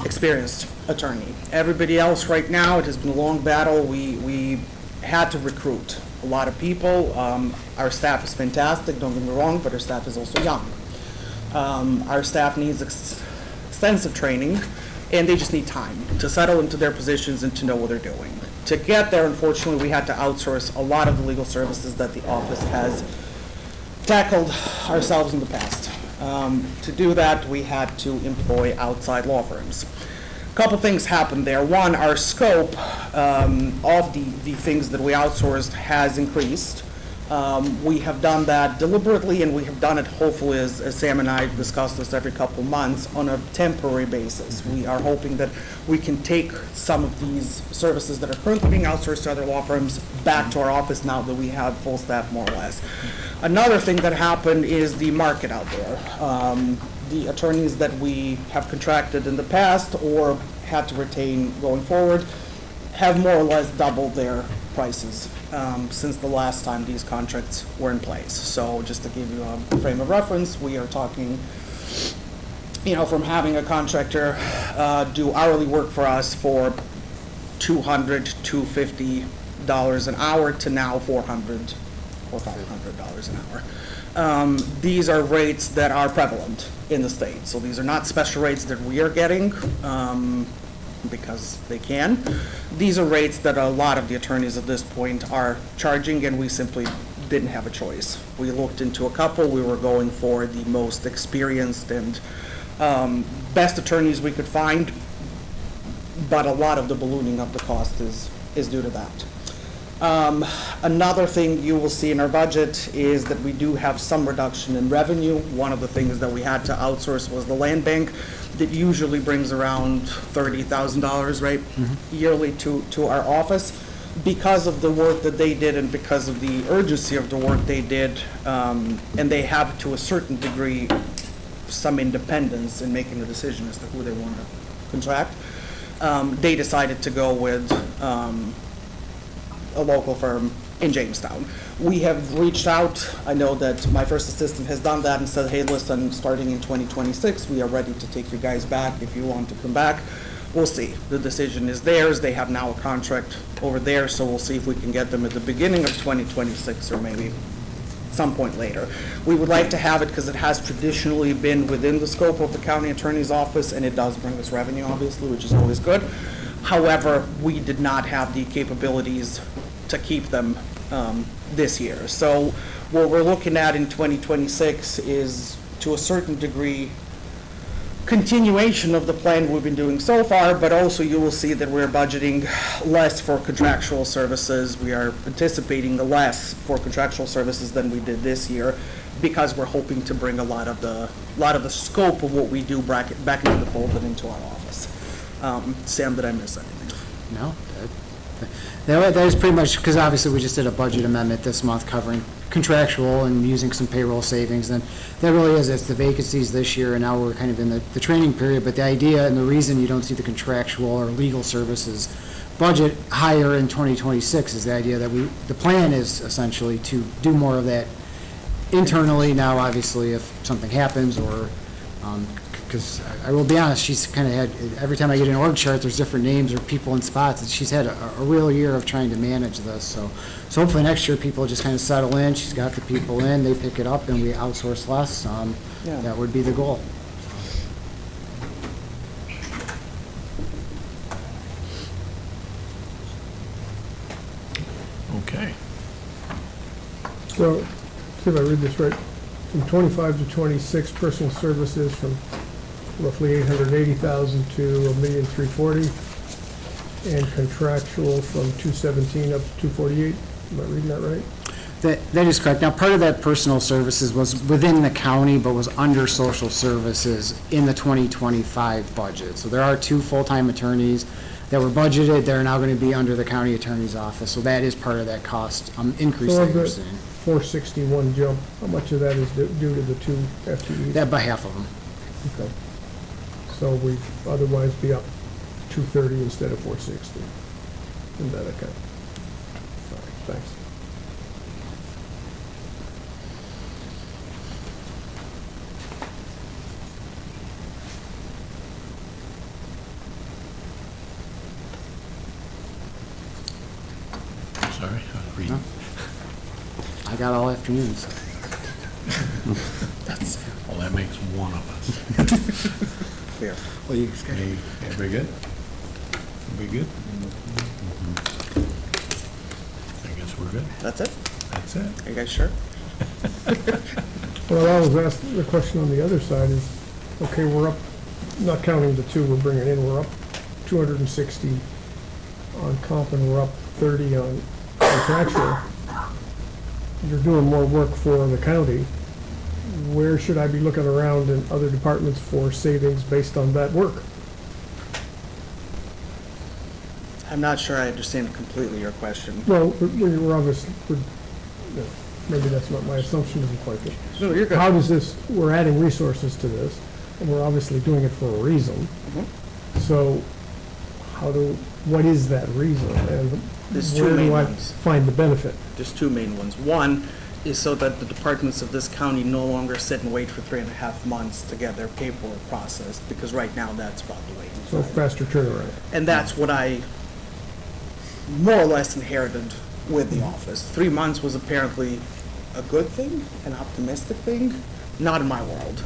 experienced attorney. Everybody else right now, it has been a long battle. We had to recruit a lot of people. Our staff is fantastic, don't get me wrong, but our staff is also young. Our staff needs extensive training, and they just need time to settle into their positions and to know what they're doing. To get there, unfortunately, we had to outsource a lot of the legal services that the office has tackled ourselves in the past. To do that, we had to employ outside law firms. A couple things happened there. One, our scope of the things that we outsourced has increased. We have done that deliberately, and we have done it hopefully, as Sam and I discuss this every couple months, on a temporary basis. We are hoping that we can take some of these services that are currently being outsourced to other law firms back to our office now that we have full staff, more or less. Another thing that happened is the market out there. The attorneys that we have contracted in the past or had to retain going forward have more or less doubled their prices since the last time these contracts were in place. So just to give you a frame of reference, we are talking, from having a contractor do hourly work for us for $200, $250 an hour to now $400 or $500 an hour. These are rates that are prevalent in the state. So these are not special rates that we are getting because they can. These are rates that a lot of the attorneys at this point are charging, and we simply didn't have a choice. We looked into a couple. We were going for the most experienced and best attorneys we could find, but a lot of the ballooning of the cost is due to that. Another thing you will see in our budget is that we do have some reduction in revenue. One of the things that we had to outsource was the land bank that usually brings around $30,000, right, yearly to our office. Because of the work that they did and because of the urgency of the work they did, and they have to a certain degree some independence in making the decision as to who they want to contract, they decided to go with a local firm in Jamestown. We have reached out. I know that my first assistant has done that and said, hey, listen, starting in 2026, we are ready to take you guys back if you want to come back. We'll see. The decision is theirs. They have now a contract over there, so we'll see if we can get them at the beginning of 2026 or maybe some point later. We would like to have it because it has traditionally been within the scope of the county attorney's office, and it does bring us revenue, obviously, which is always good. However, we did not have the capabilities to keep them this year. So what we're looking at in 2026 is, to a certain degree, continuation of the plan we've been doing so far, but also you will see that we're budgeting less for contractual services. We are anticipating less for contractual services than we did this year, because we're hoping to bring a lot of the scope of what we do back into the fold and into our office. Sam, did I miss anything? No, that is pretty much, because obviously we just did a budget amendment this month covering contractual and using some payroll savings, and that really is, it's the vacancies this year, and now we're kind of in the training period, but the idea and the reason you don't see the contractual or legal services budget higher in 2026 is the idea that the plan is essentially to do more of that internally. Now, obviously, if something happens or, because I will be honest, she's kind of had, every time I get an org chart, there's different names or people in spots, and she's had a real year of trying to manage this, so hopefully next year people just kind of settle in, she's got the people in, they pick it up, and we outsource less. Yeah. That would be the goal. Okay. So, see if I read this right, from 25 to 26, personal services from roughly 880,000 to $1,340,000, and contractual from 217 up to 248. Am I reading that right? That is correct. Now, part of that personal services was within the county, but was under social services in the 2025 budget. So there are 2 full-time attorneys that were budgeted, they're now going to be under the county attorney's office. So that is part of that cost increase So that of you're the seeing. 461 jump, how much of that is due to the 2 FTEs? That by half of them. Okay. So we'd otherwise be up 230 instead of 460 in that account. All right, thanks. Sorry, I was reading. I got all afternoon, so. Well, that makes one of us. Fair. Well, you, Hey, everybody good? Everybody good? I guess we're good. That's it? That's it. Are you guys sure? Well, I always ask the question on the other side is, okay, we're up, not counting the 2 we're bringing in, we're up 260 on comp and we're up 30 on contractual. You're doing more work for the county. Where should I be looking around in other departments for savings based on that work? I'm not sure I understand completely your question. Well, we're obviously, maybe that's not, my assumption isn't quite good. No, you're good. How does this, we're adding resources to this, and we're obviously doing it for a reason. So what is that reason? And There's 2 where main do I ones. find the benefit? There's 2 main ones. One is so that the departments of this county no longer sit and wait for 3.5 months to get their paperwork processed, because right now that's about the waiting So time. faster turnaround. And that's what I more or less inherited with the office. 3 months was apparently a good thing, an optimistic thing, not in my world.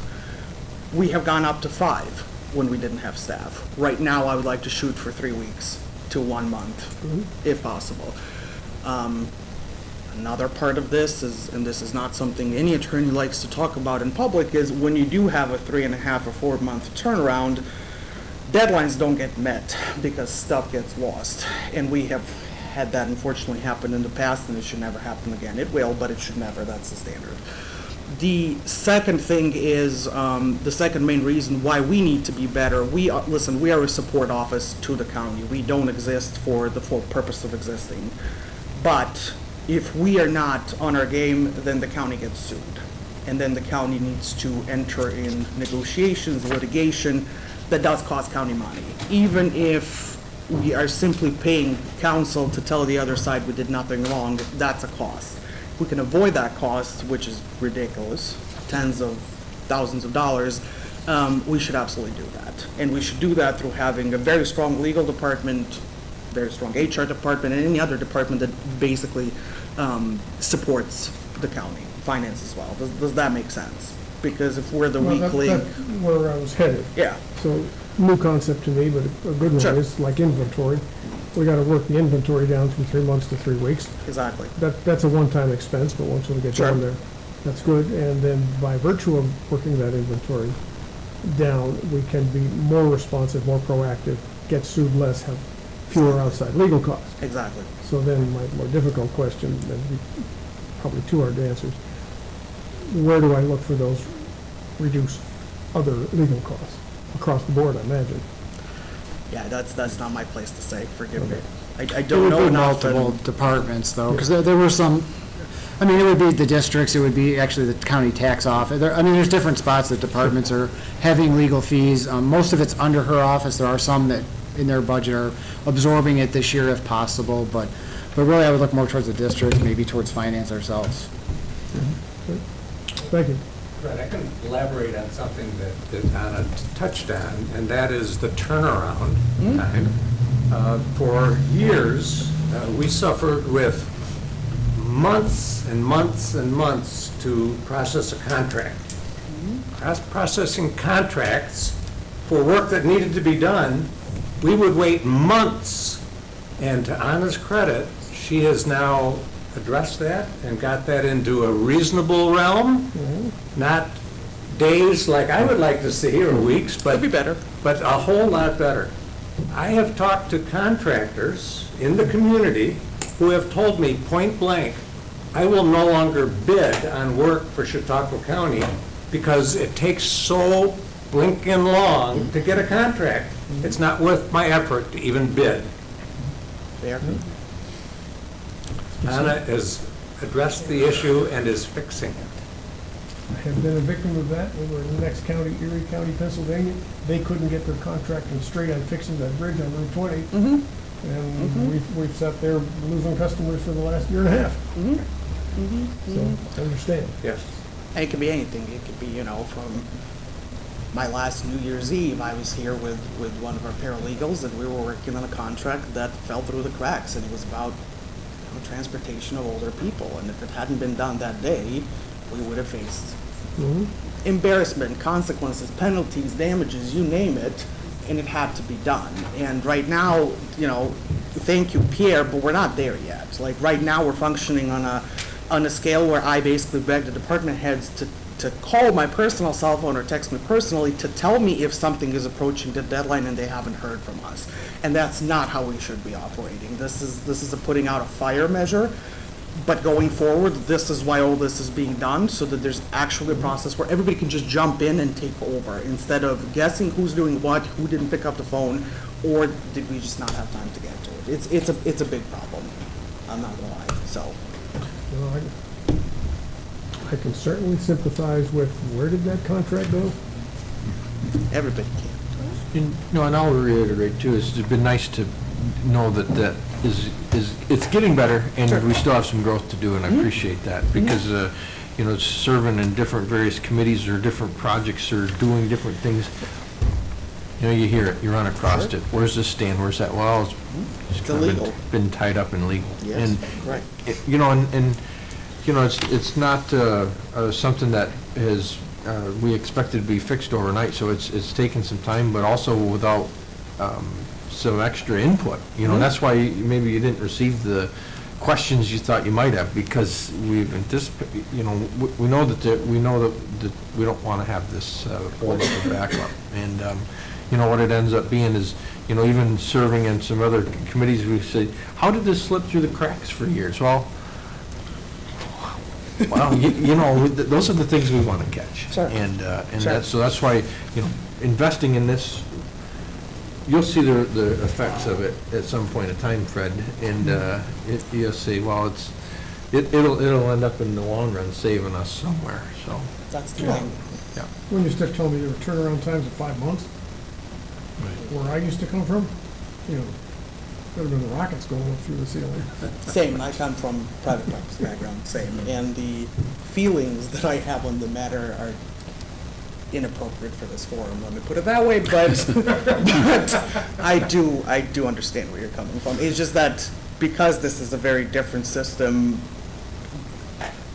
We have gone up to 5 when we didn't have staff. Right now, I would like to shoot for 3 weeks to 1 month, if possible. Another part of this is, and this is not something any attorney likes to talk about in public, is when you do have a 3.5 or 4 month turnaround, deadlines don't get met because stuff gets lost. And we have had that unfortunately happen in the past, and it should never happen again. It will, but it should never. That's the standard. The second thing is, the second main reason why we need to be better. Listen, we are a support office to the county. We don't exist for the full purpose of existing. But if we are not on our game, then the county gets sued. And then the county needs to enter in negotiations, litigation, that does cost county money. Even if we are simply paying counsel to tell the other side we did nothing wrong, that's a cost. If we can avoid that cost, which is ridiculous, tens of thousands of dollars, we should absolutely do that. And we should do that through having a very strong legal department, very strong HR department, and any other department that basically supports the county. finance as well. Does that make sense? Because if we're the Well, weak link, that's where I was headed. yeah, So, new concept to me, but a good one Sure. is like inventory. We gotta work the inventory down from 3 months to 3 weeks. exactly. That's a one-time expense, but once we get Sure. down there, that's good. And then by virtue of working that inventory down, we can be more responsive, more proactive, get sued less, have fewer outside legal costs. Exactly. So then my more difficult question, and probably too hard to answer, is where do I look for those reduced other legal costs? Across the board, I imagine. Yeah, that's not my place to say, forgive me. I It don't would know be enough. multiple departments, though, because there were some, I mean, it would be the districts, it would be actually the county tax office. I mean, there's different spots that departments are having legal fees. Most of it's under her office. There are some that, in their budget, are absorbing it this year if possible, but really, I would look more towards the districts, maybe towards finance ourselves. Thank you. Fred, I can elaborate on something that Anna touched on, and that is the turnaround time. For years, we suffered with months and months and months to process a contract. Processing contracts for work that needed to be done, we would wait months. And to Anna's credit, she has now addressed that and got that into a reasonable realm, not days like I would like to see, or weeks, but Could be better. but a whole lot better. I have talked to contractors in the community who have told me point blank, I will no longer bid on work for Chautauqua County because it takes so blinking long to get a contract. It's not worth my effort to even bid. There. Anna has addressed the issue and is fixing it. I have been a victim of that over in the next county, Erie County, Pennsylvania. They couldn't get their contracting straight on fixing that bridge on Route 20. And we've sat there losing customers for the last year and a half. So, I understand. Yes. And it could be anything. It could be, from my last New Year's Eve, I was here with one of our paralegals, and we were working on a contract that fell through the cracks, and it was about transportation of older people. And if it hadn't been done that day, we would have faced embarrassment, consequences, penalties, damages, you name it, and it had to be done. And right now, thank you, Pierre, but we're not there yet. Like, right now, we're functioning on a scale where I basically beg the department heads to call my personal cell phone or text me personally to tell me if something is approaching the deadline and they haven't heard from us. And that's not how we should be operating. This is a putting out a fire measure, but going forward, this is why all this is being done, so that there's actually a process where everybody can just jump in and take over, instead of guessing who's doing what, who didn't pick up the phone, or did we just not have time to get to it. It's a big problem, I'm not gonna lie, so. I can certainly sympathize with, where did that contract go? Everybody can. And I'll reiterate too, it's been nice to know that it's getting better, and we still have some growth to do, and I appreciate that, because, serving in different various committees or different projects or doing different things, you hear it, you run across it, where's this stand, where's that, well, it's kind of illegal. been tied up in legal. Yes, right. It's not something that is, we expected to be fixed overnight, so it's taken some time, but also without some extra input. That's why maybe you didn't receive the questions you thought you might have, because we've anticipated, we know that we don't want to have this hold up or backup. And, what it ends up being is, even serving in some other committees, we say, how did this slip through the cracks for years? Well, those are the things we want to catch. Sure. And Sure. that's why, investing in this, you'll see the effects of it at some point in time, Fred, and you'll see, well, it'll end up in the long run saving us somewhere, so. That's the Yeah. thing. Yeah. When you start telling me there were turnaround times of 5 months, where I used to come from, could have been the rockets going up through the ceiling. Same, I come from private practice background, same, and the feelings that I have on the matter are inappropriate for this forum, let me put it that way, but I do understand where you're coming from. It's just that because this is a very different system,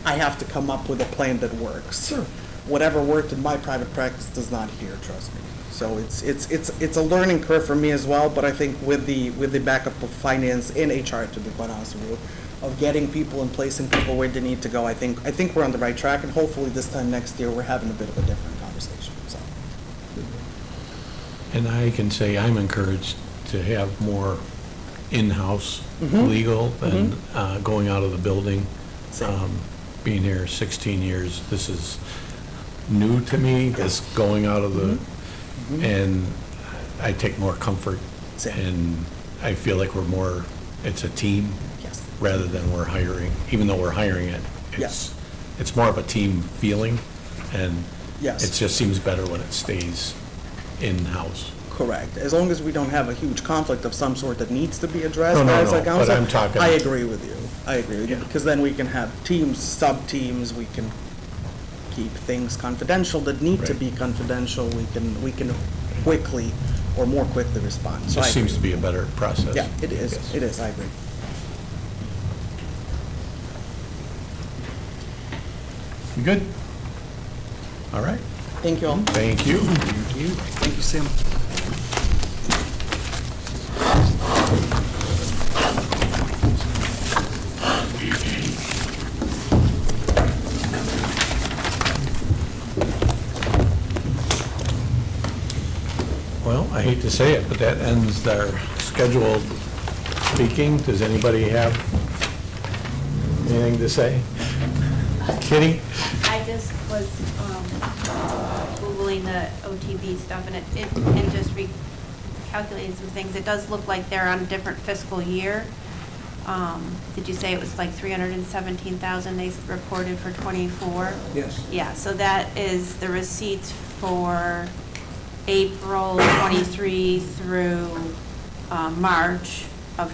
I have to come up with a plan that works. Sure. Whatever worked in my private practice does not here, trust me. So it's a learning curve for me as well, but I think with the backup of finance and HR, to be quite honest with you, of getting people and placing people where they need to go, I think we're on the right track, and hopefully this time next year, we're having a bit of a different conversation, so. And I can say I'm encouraged to have more in-house Mhm. legal than Mhm. going out of the building. Same. Being here 16 years, this is new to me, this going out of the, and I take more comfort. Same. And I feel like we're more, it's a team Yes. rather than we're hiring, even though we're hiring it. Yes. It's more of a team feeling, and Yes. it just seems better when it stays in-house. Correct. As long as we don't have a huge conflict of some sort that needs to be addressed No, as a but council. I'm talking- I agree with you. I agree with you, because then we can have teams, sub-teams, we can keep things confidential that need to Right. be confidential, we can quickly, or more quickly respond. It So I just seems agree. to be a better process. Yeah, it is, Yes. I agree. You good? All right. Thank you all. Thank you. Thank you, Sam. Well, I hate to say it, but that ends our scheduled speaking. Does anybody have anything to say? Kitty? I just was Googling the OTB stuff, and just recalculating some things. It does look like they're on a different fiscal year. Did you say it was like 317,000 they reported for '24? Yes. Yeah, so that is the receipts for April '23 through March of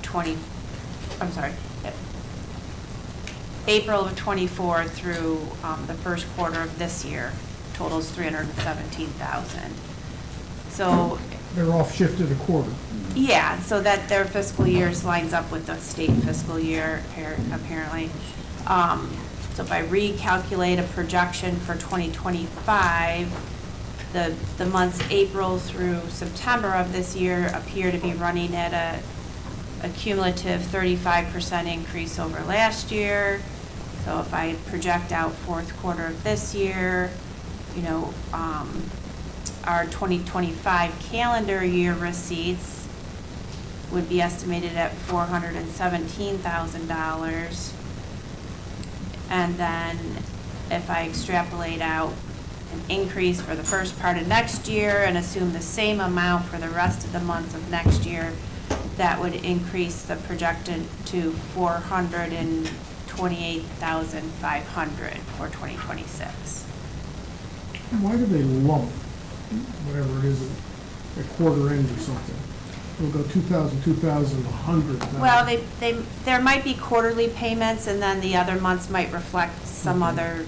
April of '24 through the first quarter of this year totals 317,000. So, They're off shifted a quarter. yeah, so that their fiscal years lines up with the state fiscal year apparently. So if I recalculate a projection for 2025, the months April through September of this year appear to be running at a cumulative 35% increase over last year. So if I project out fourth quarter of this year, you know, our 2025 calendar year receipts would be estimated at $417,000. And then if I extrapolate out an increase for the first part of next year and assume the same amount for the rest of the months of next year, that would increase the projected to $428,500 for 2026. Why do they lump, whatever it is, at quarter end or something? We'll go 2,000, 2,000, 100. Well, there might be quarterly payments, and then the other months might reflect some other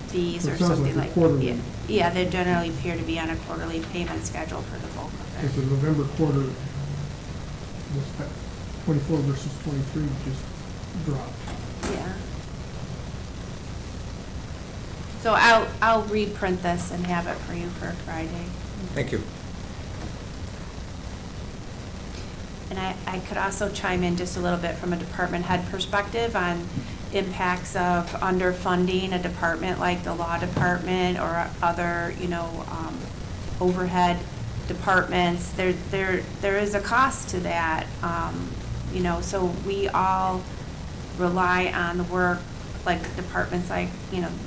fees So or it sounds something like a like. quarterly. Yeah, they generally appear to be on a quarterly payment schedule for the bulk of If the it. November quarter, was 24 versus 23 just dropped. Yeah. So I'll reprint this and have it for you for Friday. Thank you. And I could also chime in just a little bit from a department head perspective on impacts of underfunding a department like the law department or other, overhead departments. There is a cost to that, so we all rely on the work, like departments like,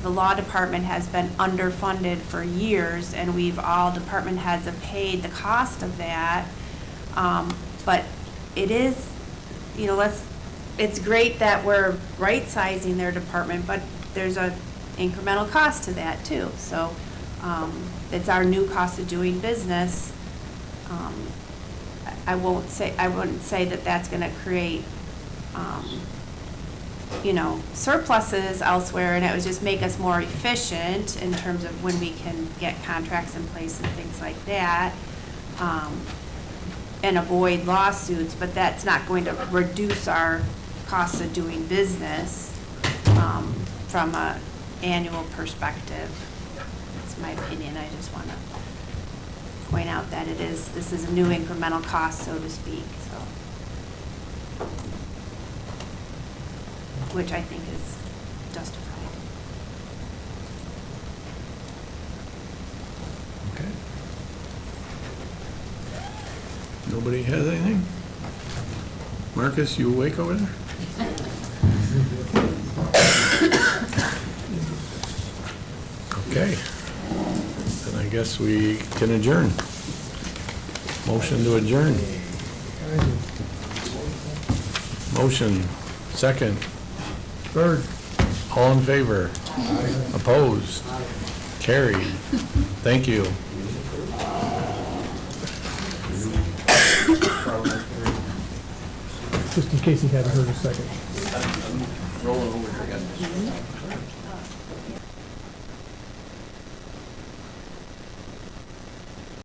the law department has been underfunded for years, and department heads have paid the cost of that. But it is, it's great that we're right-sizing their department, but there's a incremental cost to that too. So, it's our new cost of doing business. I wouldn't say that that's gonna create, surpluses elsewhere, and it would just make us more efficient in terms of when we can get contracts in place and things like that. And avoid lawsuits, but that's not going to reduce our costs of doing business. from a annual perspective. It's my opinion, I just want to point out that this is a new incremental cost, so to speak, so. Which I think is justified. Okay. Nobody has anything? Marcus, you awake over there? Okay. Then I guess we can adjourn. Motion to adjourn. Motion, second. Third. All in favor? Opposed? Carried. Thank you. Just in case he hadn't heard a second.